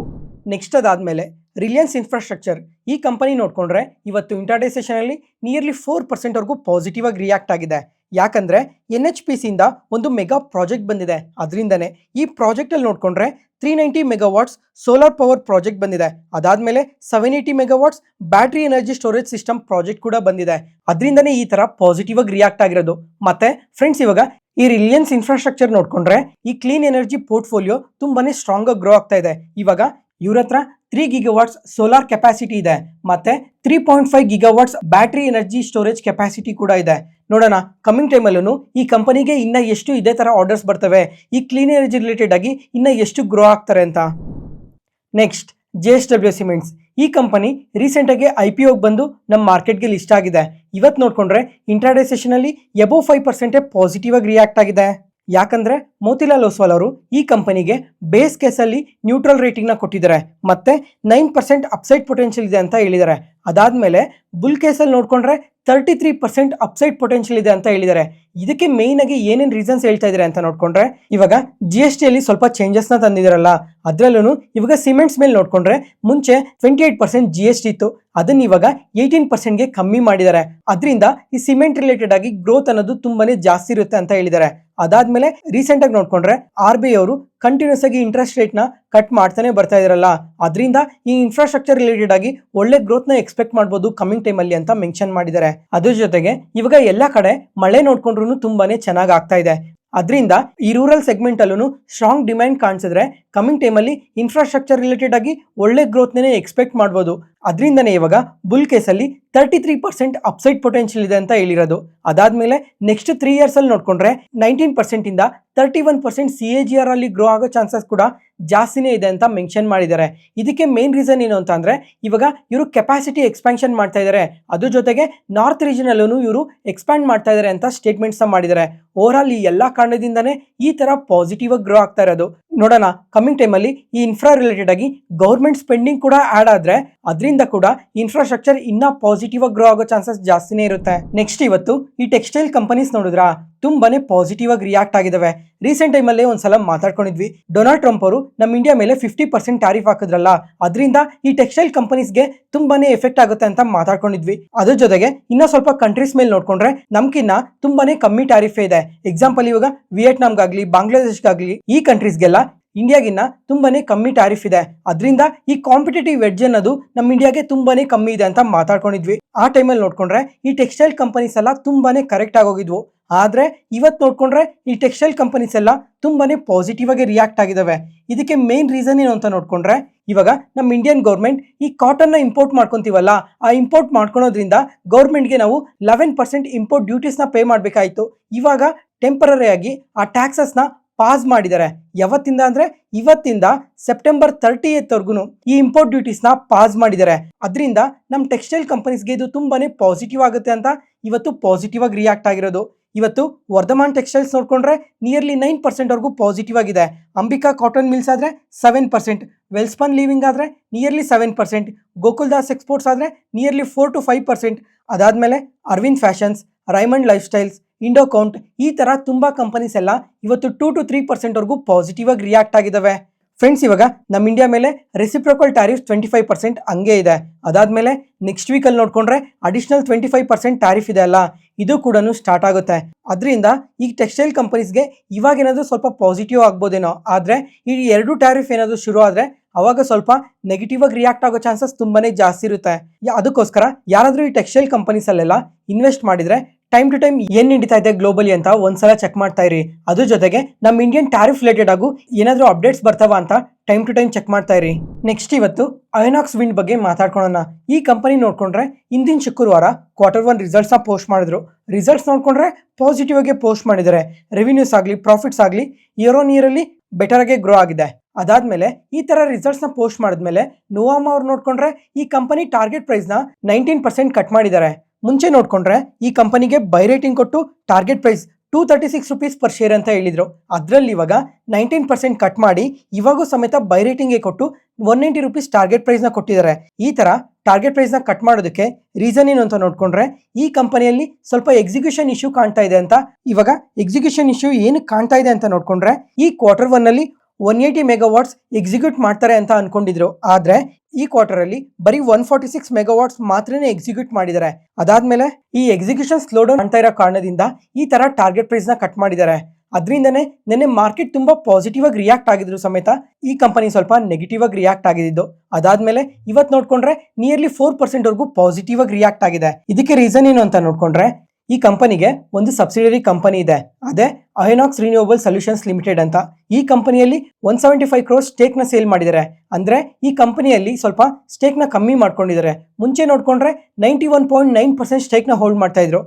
ನೆಕ್ಸ್ಟ್ ಅದಾದ್ಮೇಲೆ ರಿಲಯನ್ಸ್ ಇನ್ಫ್ರಾಸ್ಟ್ರಕ್ಚರ್ ಈ ಕಂಪನಿ ನೋಡ್ಕೊಂಡ್ರೆ ಇವತ್ತು ಇಂಟರ್ಡೇ ಸೆಷನ್ ಅಲ್ಲಿ ನಿಯರ್ಲಿ 4% ವರೆಗೂ ಪಾಸಿಟಿವ್ ಆಗಿ ರಿಯಾಕ್ಟ್ ಆಗಿದೆ. ಯಾಕಂದ್ರೆ NHPC ಇಂದ ಒಂದು ಮೆಗಾ ಪ್ರಾಜೆಕ್ಟ್ ಬಂದಿದೆ. ಅದರಿಂದನೇ ಈ ಪ್ರಾಜೆಕ್ಟ್ ಅಲ್ಲಿ ನೋಡ್ಕೊಂಡ್ರೆ 390 ಮೆಗಾವಾಟ್ಸ್ ಸೋಲಾರ್ ಪವರ್ ಪ್ರಾಜೆಕ್ಟ್ ಬಂದಿದೆ. ಅದಾದ್ಮೇಲೆ 780 megawatts battery energy storage system project ಕೂಡ ಬಂದಿದೆ. ಅದರಿಂದನೇ ಈ ತರ ಪಾಸಿಟಿವ್ ಆಗಿ ರಿಯಾಕ್ಟ್ ಆಗಿರೋದು. ಮತ್ತೆ ಫ್ರೆಂಡ್ಸ್, ಇವಾಗ ಈ ರಿಲಯನ್ಸ್ ಇನ್ಫ್ರಾಸ್ಟ್ರಕ್ಚರ್ ನೋಡ್ಕೊಂಡ್ರೆ ಈ ಕ್ಲೀನ್ ಎನರ್ಜಿ ಪೋರ್ಟ್ಫೋಲಿಯೋ ತುಂಬಾನೇ ಸ್ಟ್ರಾಂಗ್ ಆಗಿ ಗ್ರೋ ಆಗ್ತಾ ಇದೆ. ಇವಾಗ ಇವ್ರ ಹತ್ರ 3 gigawatts ಸೋಲಾರ್ ಕೆಪಾಸಿಟಿ ಇದೆ, ಮತ್ತೆ 3.5 gigawatts battery energy storage capacity ಕೂಡ ಇದೆ. ನೋಡೋಣ ಕಮಿಂಗ್ ಟೈಮಲ್ಲೂ ಈ ಕಂಪನಿಗೆ ಇನ್ನ ಎಷ್ಟು ಇದೇ ತರ ಆರ್ಡರ್ಸ್ ಬರ್ತವೆ, ಈ ಕ್ಲೀನ್ ಎನರ್ಜಿ ರಿಲೇಟೆಡ್ ಆಗಿ ಇನ್ನ ಎಷ್ಟು ಗ್ರೋ ಆಗ್ತಾರೆ ಅಂತ. ನೆಕ್ಸ್ಟ್ JSW ಸಿಮೆಂಟ್ಸ್ ಈ ಕಂಪನಿ ರೀಸೆಂಟ್ ಆಗಿ IPO ಬಂದು ನಮ್ಮ ಮಾರ್ಕೆಟ್ಗೆ ಲಿಸ್ಟ್ ಆಗಿದೆ. ಇವತ್ತು ನೋಡ್ಕೊಂಡ್ರೆ ಇಂಟ್ರಾಡೇ ಸೆಷನ್ ಅಲ್ಲಿ ಎಬೋ 5% ಪಾಸಿಟಿವ್ ಆಗಿ ರಿಯಾಕ್ಟ್ ಆಗಿದೆ. ಯಾಕಂದ್ರೆ ಮೋತಿಲಾಲ್ ಓಸ್ವಾಲ್ ಅವರು ಈ ಕಂಪನಿಗೆ ಬೇಸ್ ಕೇಸಲ್ಲಿ ನ್ಯೂಟ್ರಲ್ ರೇಟಿಂಗ್ ನ ಕೊಟ್ಟಿದ್ದಾರೆ, ಮತ್ತೆ 9% ಅಪ್ಸೈಡ್ ಪೊಟೆನ್ಷಿಯಲ್ ಇದೆ ಅಂತ ಹೇಳಿದ್ದಾರೆ. ಅದಾದ್ಮೇಲೆ ಬುಲ್ ಕೇಸಲ್ಲಿ ನೋಡ್ಕೊಂಡ್ರೆ 33% ಅಪ್ಸೈಡ್ ಪೊಟೆನ್ಷಿಯಲ್ ಇದೆ ಅಂತ ಹೇಳಿದ್ದಾರೆ. ಇದಕ್ಕೆ ಮೇನ್ ಆಗಿ ಏನೇನು ರೀಸನ್ಸ್ ಹೇಳ್ತಾ ಇದ್ದಾರೆ ಅಂತ ನೋಡ್ಕೊಂಡ್ರೆ ಇವಾಗ GST ಅಲ್ಲಿ ಸ್ವಲ್ಪ ಚೇಂಜಸ್ ನ ತಂದಿದಾರಲ್ಲ, ಅದ್ರಲ್ಲೂ ಇವಾಗ ಸಿಮೆಂಟ್ಸ್ ಮೇಲೆ ನೋಡ್ಕೊಂಡ್ರೆ ಮುಂಚೆ 28% GST ಇತ್ತು, ಅದನ್ನ ಇವಾಗ 18%ಗೆ ಕಮ್ಮಿ ಮಾಡಿದ್ದಾರೆ. ಅದರಿಂದ ಈ ಸಿಮೆಂಟ್ ರಿಲೇಟೆಡ್ ಆಗಿ ಗ್ರೋತ್ ಅನ್ನೋದು ತುಂಬಾನೇ ಜಾಸ್ತಿ ಇರುತ್ತೆ ಅಂತ ಹೇಳಿದ್ದಾರೆ. ಅದಾದ್ಮೇಲೆ ರೀಸೆಂಟ್ ಆಗಿ ನೋಡ್ಕೊಂಡ್ರೆ RBI ಅವರು ಕಂಟಿನ್ಯೂಸ್ ಆಗಿ ಇಂಟ್ರೆಸ್ಟ್ ರೇಟ್ ನ ಕಟ್ ಮಾಡ್ತಾನೆ ಬರ್ತಾ ಇದಾರಲ್ಲ, ಅದರಿಂದ ಈ ಇನ್ಫ್ರಾಸ್ಟ್ರಕ್ಚರ್ ರಿಲೇಟೆಡ್ ಆಗಿ ಒಳ್ಳೆ ಗ್ರೋತ್ ನ ಎಕ್ಸ್ಪೆಕ್ಟ್ ಮಾಡಬಹುದು ಕಮಿಂಗ್ ಟೈಮ್ ಅಲ್ಲಿ ಅಂತ ಮೆನ್ಷನ್ ಮಾಡಿದ್ದಾರೆ. ಅದ್ರ ಜೊತೆಗೆ ಇವಾಗ ಎಲ್ಲಾ ಕಡೆ ಮಳೆ ನೋಡ್ಕೊಂಡ್ರು ತುಂಬಾನೇ ಚೆನ್ನಾಗಿ ಆಗ್ತಾ ಇದೆ. ಅದರಿಂದ ಈ ರೂರಲ್ ಸೆಗ್ಮೆಂಟ್ ಅಲ್ಲೂ ಸ್ಟ್ರಾಂಗ್ ಡಿಮ್ಯಾಂಡ್ ಕಾಣಿಸಿದ್ರೆ ಕಮಿಂಗ್ ಟೈಮ್ ಅಲ್ಲಿ ಇನ್ಫ್ರಾಸ್ಟ್ರಕ್ಚರ್ ರಿಲೇಟೆಡ್ ಆಗಿ ಒಳ್ಳೆ ಗ್ರೋತ್ ನೇ ಎಕ್ಸ್ಪೆಕ್ಟ್ ಮಾಡಬಹುದು. ಅದರಿಂದನೇ ಇವಾಗ ಬುಲ್ ಕೇಸಲ್ಲಿ 33% ಅಪ್ಸೈಡ್ ಪೊಟೆನ್ಷಿಯಲ್ ಇದೆ ಅಂತ ಹೇಳಿರೋದು. ಅದಾದ್ಮೇಲೆ ನೆಕ್ಸ್ಟ್ 3 years ಅಲ್ಲಿ ನೋಡ್ಕೊಂಡ್ರೆ 19% ಇಂದ 31% CAGR ಅಲ್ಲಿ ಗ್ರೋ ಆಗೋ ಚಾನ್ಸಸ್ ಕೂಡ ಜಾಸ್ತಿನೇ ಇದೆ ಅಂತ ಮೆನ್ಷನ್ ಮಾಡಿದ್ದಾರೆ. ಇದಕ್ಕೆ ಮೇನ್ ರೀಸನ್ ಏನು ಅಂತ ಅಂದ್ರೆ ಇವಾಗ ಇವರು ಕೆಪಾಸಿಟಿ ಎಕ್ಸ್ಪಾನ್ಷನ್ ಮಾಡ್ತಾ ಇದ್ದಾರೆ, ಅದ್ರ ಜೊತೆಗೆ ನಾರ್ತ್ ರೀಜನ್ ಅಲ್ಲೂ ಇವರು ಎಕ್ಸ್ಪ್ಯಾಂಡ್ ಮಾಡ್ತಾ ಇದ್ದಾರೆ ಅಂತ ಸ್ಟೇಟ್ಮೆಂಟ್ಸ್ ಮಾಡಿದ್ದಾರೆ. ಓವರ್ ಆಲ್ ಈ ಎಲ್ಲಾ ಕಾರಣದಿಂದಾನೇ ಈ ತರ ಪಾಸಿಟಿವ್ ಆಗಿ ಗ್ರೋ ಆಗ್ತಾ ಇರೋದು. ನೋಡೋಣ ಕಮಿಂಗ್ ಟೈಮ್ ಅಲ್ಲಿ ಈ ಇನ್ಫ್ರಾ ರಿಲೇಟೆಡ್ ಆಗಿ ಗೌರ್ಮೆಂಟ್ ಸ್ಪೆಂಡಿಂಗ್ ಕೂಡ ಆಡ್ ಆದ್ರೆ ಅದರಿಂದ ಕೂಡ ಇನ್ಫ್ರಾಸ್ಟ್ರಕ್ಚರ್ ಇನ್ನ ಪಾಸಿಟಿವ್ ಆಗಿ ಗ್ರೋ ಆಗೋ ಚಾನ್ಸಸ್ ಜಾಸ್ತಿನೇ ಇರುತ್ತೆ. ನೆಕ್ಸ್ಟ್ ಇವತ್ತು ಈ ಟೆಕ್ಸ್ಟೈಲ್ ಕಂಪನೀಸ್ ನೋಡಿದ್ರ ತುಂಬಾನೇ ಪಾಸಿಟಿವ್ ಆಗಿ ರಿಯಾಕ್ಟ್ ಆಗಿದಾವೆ. ರೀಸೆಂಟ್ ಟೈಮ್ ಅಲ್ಲೇ ಒಂದ್ಸಲ ಮಾತಾಡ್ಕೊಂಡಿದ್ವಿ, ಡೊನಾಲ್ಡ್ ಟ್ರಂಪ್ ಅವರು ನಮ್ಮ ಇಂಡಿಯಾ ಮೇಲೆ 50% ಟ್ಯಾರಿಫ್ ಹಾಕಿದ್ರಲ್ಲ, ಅದರಿಂದ ಈ ಟೆಕ್ಸ್ಟೈಲ್ ಕಂಪನೀಸ್ಗೆ ತುಂಬಾನೇ ಎಫೆಕ್ಟ್ ಆಗುತ್ತೆ ಅಂತ ಮಾತಾಡ್ಕೊಂಡಿದ್ವಿ. ಅದ್ರ ಜೊತೆಗೆ ಇನ್ನ ಸ್ವಲ್ಪ ಕಂಟ್ರೀಸ್ ಮೇಲೆ ನೋಡ್ಕೊಂಡ್ರೆ ನಮ್ಕಿನ್ನ ತುಂಬಾನೇ ಕಮ್ಮಿ ಟ್ಯಾರಿಫ್ ಇದೆ. ಎಕ್ಸಾಂಪಲ್ ಇವಾಗ ವಿಯೆಟ್ನಾಂಗಾಗ್ಲಿ ಬಾಂಗ್ಲಾದೇಶ್ಗಾಗ್ಲಿ ಈ ಕಂಟ್ರೀಸ್ಗೆಲ್ಲ ಇಂಡಿಯಾಗಿನ್ನ ತುಂಬಾನೇ ಕಮ್ಮಿ ಟ್ಯಾರಿಫ್ ಇದೆ. ಅದರಿಂದ ಈ ಕಾಂಪಿಟೇಟಿವ್ ಎಡ್ಜ್ ಅನ್ನೋದು ನಮ್ಮ ಇಂಡಿಯಾಗೆ ತುಂಬಾನೇ ಕಮ್ಮಿ ಇದೆ ಅಂತ ಮಾತಾಡ್ಕೊಂಡಿದ್ವಿ. ಆ ಟೈಮಲ್ಲಿ ನೋಡ್ಕೊಂಡ್ರೆ ಈ ಟೆಕ್ಸ್ಟೈಲ್ ಕಂಪನೀಸ್ ಎಲ್ಲ ತುಂಬಾನೇ ಕರೆಕ್ಟ್ ಆಗೋಗಿದ್ವು. ಆದ್ರೆ ಇವತ್ತು ನೋಡ್ಕೊಂಡ್ರೆ ಈ ಟೆಕ್ಸ್ಟೈಲ್ ಕಂಪನೀಸ್ ಎಲ್ಲ ತುಂಬಾನೇ ಪಾಸಿಟಿವ್ ಆಗಿ ರಿಯಾಕ್ಟ್ ಆಗಿದಾವೆ. ಇದಕ್ಕೆ ಮೇನ್ ರೀಸನ್ ಏನು ಅಂತ ನೋಡ್ಕೊಂಡ್ರೆ, ಇವಾಗ ನಮ್ಮ ಇಂಡಿಯನ್ ಗೌರ್ಮೆಂಟ್ ಈ ಕಾಟನ್ ನ ಇಂಪೋರ್ಟ್ ಮಾಡ್ಕೊಂತೀವಲ್ಲ, ಆ ಇಂಪೋರ್ಟ್ ಮಾಡ್ಕೊಳೋದ್ರಿಂದ ಗೌರ್ಮೆಂಟ್ಗೆ ನಾವು 11% ಇಂಪೋರ್ಟ್ ಡ್ಯೂಟೀಸ್ ನ ಪೇ ಮಾಡ್ಬೇಕಾಯ್ತು. ಇವಾಗ ಟೆಂಪರರಿ ಆಗಿ ಆ ಟ್ಯಾಕ್ಸಸ್ ನ ಪಾಸ್ ಮಾಡಿದ್ದಾರೆ. ಯಾವತ್ತಿಂದ ಅಂದ್ರೆ ಇವತ್ತಿಂದ ಸೆಪ್ಟೆಂಬರ್ 30th ವರೆಗೂ ಈ ಇಂಪೋರ್ಟ್ ಡ್ಯೂಟೀಸ್ ನ ಪಾಸ್ ಮಾಡಿದ್ದಾರೆ. ಅದರಿಂದ ನಮ್ಮ ಟೆಕ್ಸ್ಟೈಲ್ ಕಂಪನೀಸ್ಗೆ ಇದು ತುಂಬಾನೇ ಪಾಸಿಟಿವ್ ಆಗುತ್ತೆ ಅಂತ ಇವತ್ತು ಪಾಸಿಟಿವ್ ಆಗಿ ರಿಯಾಕ್ಟ್ ಆಗಿರೋದು. ಇವತ್ತು ವರ್ಧಮಾನ್ ಟೆಕ್ಸ್ಟೈಲ್ಸ್ ನೋಡ್ಕೊಂಡ್ರೆ ನಿಯರ್ಲಿ 9% ವರೆಗೂ ಪಾಸಿಟಿವ್ ಆಗಿದೆ. ಅಂಬಿಕಾ ಕಾಟನ್ ಮಿಲ್ಸ್ ಆದ್ರೆ 7%, ವೆಲ್ಸ್ಪನ್ ಲೀವಿಂಗ್ ಆದ್ರೆ ನಿಯರ್ಲಿ 7%, ಗೋಕುಲ್ದಾಸ್ ಎಕ್ಸ್ಪೋರ್ಟ್ಸ್ ಆದ್ರೆ ನಿಯರ್ಲಿ 4 to 5%. ಅದಾದ್ಮೇಲೆ ಅರವಿಂದ್ ಫ್ಯಾಷನ್ಸ್, ರೈಮಂಡ್ ಲೈಫ್ ಸ್ಟೈಲ್ಸ್, ಇಂಡೋಕೌಂಟ್ ಈ ತರ ತುಂಬಾ ಕಂಪನೀಸ್ ಎಲ್ಲ ಇವತ್ತು 2 to 3% ವರೆಗೂ ಪಾಸಿಟಿವ್ ಆಗಿ ರಿಯಾಕ್ಟ್ ಆಗಿದಾವೆ. ಫ್ರೆಂಡ್ಸ್, ಇವಾಗ ನಮ್ಮ ಇಂಡಿಯಾ ಮೇಲೆ ರೆಸಿಪ್ರೋಕಲ್ ಟ್ಯಾರಿಫ್ 25% ಹಂಗೆ ಇದೆ. ಅದಾದ್ಮೇಲೆ ನೆಕ್ಸ್ಟ್ ವೀಕಲ್ಲಿ ನೋಡ್ಕೊಂಡ್ರೆ ಅಡಿಷನಲ್ 25% ಟ್ಯಾರಿಫ್ ಇದೆ ಅಲ್ಲ, ಇದು ಕೂಡ ಸ್ಟಾರ್ಟ್ ಆಗುತ್ತೆ. ಅದರಿಂದ ಈ ಟೆಕ್ಸ್ಟೈಲ್ ಕಂಪನೀಸ್ಗೆ ಇವಾಗ ಏನಾದರೂ ಸ್ವಲ್ಪ ಪಾಸಿಟಿವ್ ಆಗ್ಬೋದೇನೋ. ಆದರೆ ಈ ಎರಡು ಟ್ಯಾರಿಫ್ ಏನಾದರೂ ಶುರು ಆದರೆ ಅವಾಗ ಸ್ವಲ್ಪ ನೆಗೆಟಿವ್ ಆಗಿ ರಿಯಾಕ್ಟ್ ಆಗೋ ಚಾನ್ಸಸ್ ತುಂಬಾನೇ ಜಾಸ್ತಿ ಇರುತ್ತೆ. ಅದಕ್ಕೋಸ್ಕರ ಯಾರಾದರೂ ಈ ಟೆಕ್ಸ್ಟೈಲ್ ಕಂಪನೀಸ್ ಅಲ್ಲೆಲ್ಲ ಇನ್ವೆಸ್ಟ್ ಮಾಡಿದ್ರೆ ಟೈಮ್ ಟು ಟೈಮ್ ಏನ್ ನಡೀತಾ ಇದೆ ಗ್ಲೋಬಲಿ ಅಂತ ಒಂದ್ಸಲ ಚೆಕ್ ಮಾಡ್ತಾ ಇರಿ. ಅದ್ರ ಜೊತೆಗೆ ನಮ್ಮ ಇಂಡಿಯನ್ ಟ್ಯಾರಿಫ್ ರಿಲೇಟೆಡ್ ಆಗು ಏನಾದರೂ ಅಪ್ಡೇಟ್ಸ್ ಬರ್ತಾವ ಅಂತ ಟೈಮ್ ಟು ಟೈಮ್ ಚೆಕ್ ಮಾಡ್ತಾ ಇರಿ. ನೆಕ್ಸ್ಟ್ ಇವತ್ತು ಐನಾಕ್ಸ್ ವಿಂಡ್ ಬಗ್ಗೆ ಮಾತಾಡ್ಕೊಳ್ಳೋಣ. ಈ ಕಂಪನಿ ನೋಡ್ಕೊಂಡ್ರೆ ಇಂದಿನ ಶುಕ್ರವಾರ Q1 ರಿಸಲ್ಟ್ಸ್ ಪೋಸ್ಟ್ ಮಾಡಿದ್ರು. ರಿಸಲ್ಟ್ಸ್ ನೋಡ್ಕೊಂಡ್ರೆ ಪಾಸಿಟಿವ್ ಆಗಿ ಪೋಸ್ಟ್ ಮಾಡಿದ್ದಾರೆ. ರೆವಿನ್ಯೂಸ್ ಆಗಲಿ ಪ್ರಾಫಿಟ್ಸ್ ಆಗಲಿ ಇಯರ್ ಆನ್ ಇಯರ್ ಅಲ್ಲಿ ಬೆಟರ್ ಆಗಿ ಗ್ರೋ ಆಗಿದೆ. ಅದಾದ್ಮೇಲೆ ಈ ತರ ರಿಸಲ್ಟ್ಸ್ ನ ಪೋಸ್ಟ್ ಮಾಡಿದ್ಮೇಲೆ ನೋವಾಮಾ ಅವ್ರು ನೋಡ್ಕೊಂಡ್ರೆ ಈ ಕಂಪನಿ ಟಾರ್ಗೆಟ್ ಪ್ರೈಸ್ ನ 19% ಕಟ್ ಮಾಡಿದ್ದಾರೆ. ಮುಂಚೆ ನೋಡ್ಕೊಂಡ್ರೆ ಈ ಕಂಪನಿಗೆ ಬೈ ರೇಟಿಂಗ್ ಕೊಟ್ಟು ಟಾರ್ಗೆಟ್ ಪ್ರೈಸ್ ₹236 ಪರ್ ಶೇರ್ ಅಂತ ಹೇಳಿದ್ರು. ಅದರಲ್ಲಿ ಇವಾಗ 19% ಕಟ್ ಮಾಡಿ ಇವಾಗೂ ಸಮೇತ ಬೈ ರೇಟಿಂಗ್ಗೆ ಕೊಟ್ಟು ₹190 ಟಾರ್ಗೆಟ್ ಪ್ರೈಸ್ ನ ಕೊಟ್ಟಿದ್ದಾರೆ. ಈ ತರ ಟಾರ್ಗೆಟ್ ಪ್ರೈಸ್ ನ ಕಟ್ ಮಾಡೋದಕ್ಕೆ ರೀಸನ್ ಏನು ಅಂತ ನೋಡ್ಕೊಂಡ್ರೆ, ಈ ಕಂಪನಿಯಲ್ಲಿ ಸ್ವಲ್ಪ ಎಕ್ಸಿಕ್ಯೂಷನ್ ಇಶ್ಯೂ ಕಾಣ್ತಾ ಇದೆ ಅಂತ. ಇವಾಗ ಎಕ್ಸಿಕ್ಯೂಷನ್ ಇಶ್ಯೂ ಏನು ಕಾಣ್ತಾ ಇದೆ ಅಂತ ನೋಡ್ಕೊಂಡ್ರೆ, ಈ Q1 ಅಲ್ಲಿ 180 ಮೆಗಾವಾಟ್ಸ್ ಎಕ್ಸಿಕ್ಯೂಟ್ ಮಾಡ್ತಾರೆ ಅಂತ ಅನ್ಕೊಂಡಿದ್ರು. ಆದ್ರೆ ಈ ಕ್ವಾರ್ಟರ್ ಅಲ್ಲಿ ಬರೀ 146 ಮೆಗಾವಾಟ್ಸ್ ಮಾತ್ರನೇ ಎಕ್ಸಿಕ್ಯೂಟ್ ಮಾಡಿದ್ದಾರೆ. ಅದಾದ್ಮೇಲೆ ಈ ಎಕ್ಸಿಕ್ಯೂಷನ್ ಸ್ಲೋ ಡೌನ್ ಅಂತ ಇರೋ ಕಾರಣದಿಂದ ಈ ತರ ಟಾರ್ಗೆಟ್ ಪ್ರೈಸ್ ನ ಕಟ್ ಮಾಡಿದ್ದಾರೆ. ಅದರಿಂದನೇ ನಿನ್ನೆ ಮಾರ್ಕೆಟ್ ತುಂಬಾ ಪಾಸಿಟಿವ್ ಆಗಿ ರಿಯಾಕ್ಟ್ ಆಗಿದ್ರು ಸಮೇತ ಈ ಕಂಪನಿ ಸ್ವಲ್ಪ ನೆಗೆಟಿವ್ ಆಗಿ ರಿಯಾಕ್ಟ್ ಆಗಿದ್ದು. ಅದಾದ್ಮೇಲೆ ಇವತ್ತು ನೋಡ್ಕೊಂಡ್ರೆ ನಿಯರ್ಲಿ 4% ವರೆಗೂ ಪಾಸಿಟಿವ್ ಆಗಿ ರಿಯಾಕ್ಟ್ ಆಗಿದೆ. ಇದಕ್ಕೆ ರೀಸನ್ ಏನು ಅಂತ ನೋಡ್ಕೊಂಡ್ರೆ, ಈ ಕಂಪನಿಗೆ ಒಂದು ಸಬ್ಸಿಡರಿ ಕಂಪನಿ ಇದೆ, ಅದೇ ಐನಾಕ್ಸ್ ರಿನ್ಯೂವಬಲ್ ಸೊಲ್ಯೂಷನ್ಸ್ ಲಿಮಿಟೆಡ್ ಅಂತ. ಈ ಕಂಪನಿಯಲ್ಲಿ 175 crores ಸ್ಟೇಕ್ ನ ಸೇಲ್ ಮಾಡಿದ್ದಾರೆ. ಅಂದ್ರೆ ಈ ಕಂಪನಿಯಲ್ಲಿ ಸ್ವಲ್ಪ ಸ್ಟೇಕ್ ನ ಕಮ್ಮಿ ಮಾಡ್ಕೊಂಡಿದ್ದಾರೆ. ಮುಂಚೆ ನೋಡ್ಕೊಂಡ್ರೆ 91.9% ಸ್ಟೇಕ್ ನ ಹೋಲ್ಡ್ ಮಾಡ್ತಾ ಇದ್ರು.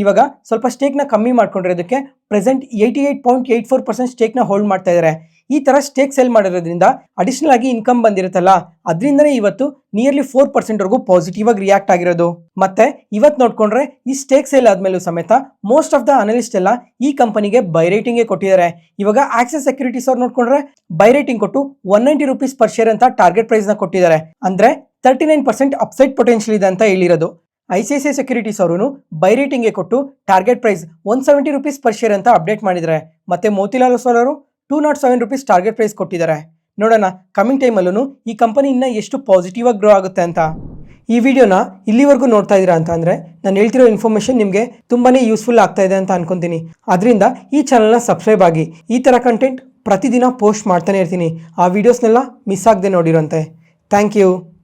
ಇವಾಗ ಸ್ವಲ್ಪ ಸ್ಟೇಕ್ ನ ಕಮ್ಮಿ ಮಾಡ್ಕೊಂಡಿರೋದಕ್ಕೆ ಪ್ರೆಸೆಂಟ್ 88.84% ಸ್ಟೇಕ್ ನ ಹೋಲ್ಡ್ ಮಾಡ್ತಾ ಇದ್ದಾರೆ. ಈ ತರ ಸ್ಟೇಕ್ ಸೇಲ್ ಮಾಡಿರೋದ್ರಿಂದ ಅಡಿಷನಲ್ ಆಗಿ ಇನ್ಕಮ್ ಬಂದಿರುತ್ತಲ್ಲ, ಅದರಿಂದನೇ ಇವತ್ತು ನಿಯರ್ಲಿ 4% ವರೆಗೂ ಪಾಸಿಟಿವ್ ಆಗಿ ರಿಯಾಕ್ಟ್ ಆಗಿರೋದು. ಮತ್ತೆ ಇವತ್ತು ನೋಡ್ಕೊಂಡ್ರೆ ಈ ಸ್ಟೇಕ್ ಸೇಲ್ ಆದ್ಮೇಲೂ ಸಮೇತ ಮೋಸ್ಟ್ ಆಫ್ ದ ಅನಲಿಸ್ಟ್ ಎಲ್ಲ ಈ ಕಂಪನಿಗೆ ಬೈ ರೇಟಿಂಗ್ ಕೊಟ್ಟಿದ್ದಾರೆ. ಇವಾಗ ಆಕ್ಸಿಸ್ ಸೆಕ್ಯೂರಿಟೀಸ್ ಅವ್ರು ನೋಡ್ಕೊಂಡ್ರೆ ಬೈ ರೇಟಿಂಗ್ ಕೊಟ್ಟು ₹190 ಪರ್ ಶೇರ್ ಅಂತ ಟಾರ್ಗೆಟ್ ಪ್ರೈಸ್ ನ ಕೊಟ್ಟಿದ್ದಾರೆ. ಅಂದ್ರೆ 39% ಅಪ್ಸೈಡ್ ಪೊಟೆನ್ಷಿಯಲ್ ಇದೆ ಅಂತ ಹೇಳಿರೋದು. ICICI ಸೆಕ್ಯೂರಿಟೀಸ್ ಅವರು ಬೈ ರೇಟಿಂಗ್ಗೆ ಕೊಟ್ಟು ಟಾರ್ಗೆಟ್ ಪ್ರೈಸ್ ₹170 ಪರ್ ಶೇರ್ ಅಂತ ಅಪ್ಡೇಟ್ ಮಾಡಿದ್ದಾರೆ. ಮತ್ತೆ ಮೋತಿಲಾಲ್ ಒಸ್ವಾಲ್ ಅವರು ₹207 ಟಾರ್ಗೆಟ್ ಪ್ರೈಸ್ ಕೊಟ್ಟಿದ್ದಾರೆ. ನೋಡೋಣ ಕಮಿಂಗ್ ಟೈಮಲ್ಲೂ ಈ ಕಂಪನಿ ಇನ್ನ ಎಷ್ಟು ಪಾಸಿಟಿವ್ ಆಗಿ ಗ್ರೋ ಆಗುತ್ತೆ ಅಂತ. ಈ ವಿಡಿಯೋನ ಇಲ್ಲಿವರೆಗೂ ನೋಡ್ತಾ ಇದ್ದೀರಾ ಅಂತ ಅಂದರೆ ನಾನು ಹೇಳ್ತಿರೋ ಇನ್ಫಾರ್ಮೇಷನ್ ನಿಮಗೆ ತುಂಬಾ ಯೂಸ್ಫುಲ್ ಆಗ್ತಾ ಇದೆ ಅಂತ ಅನ್ಕೊತೀನಿ. ಅದರಿಂದ ಈ ಚಾನಲ್ನ ಸಬ್ಸ್ಕ್ರೈಬ್ ಆಗಿ. ಈ ಥರ ಕಂಟೆಂಟ್ ಪ್ರತಿದಿನ ಪೋಸ್ಟ್ ಮಾಡ್ತಾನೆ ಇರ್ತೀನಿ. ಆ ವಿಡಿಯೋಸ್ನೆಲ್ಲ ಮಿಸ್ ಆಗದೆ ನೋಡಿರೋಂತೆ. Thank you.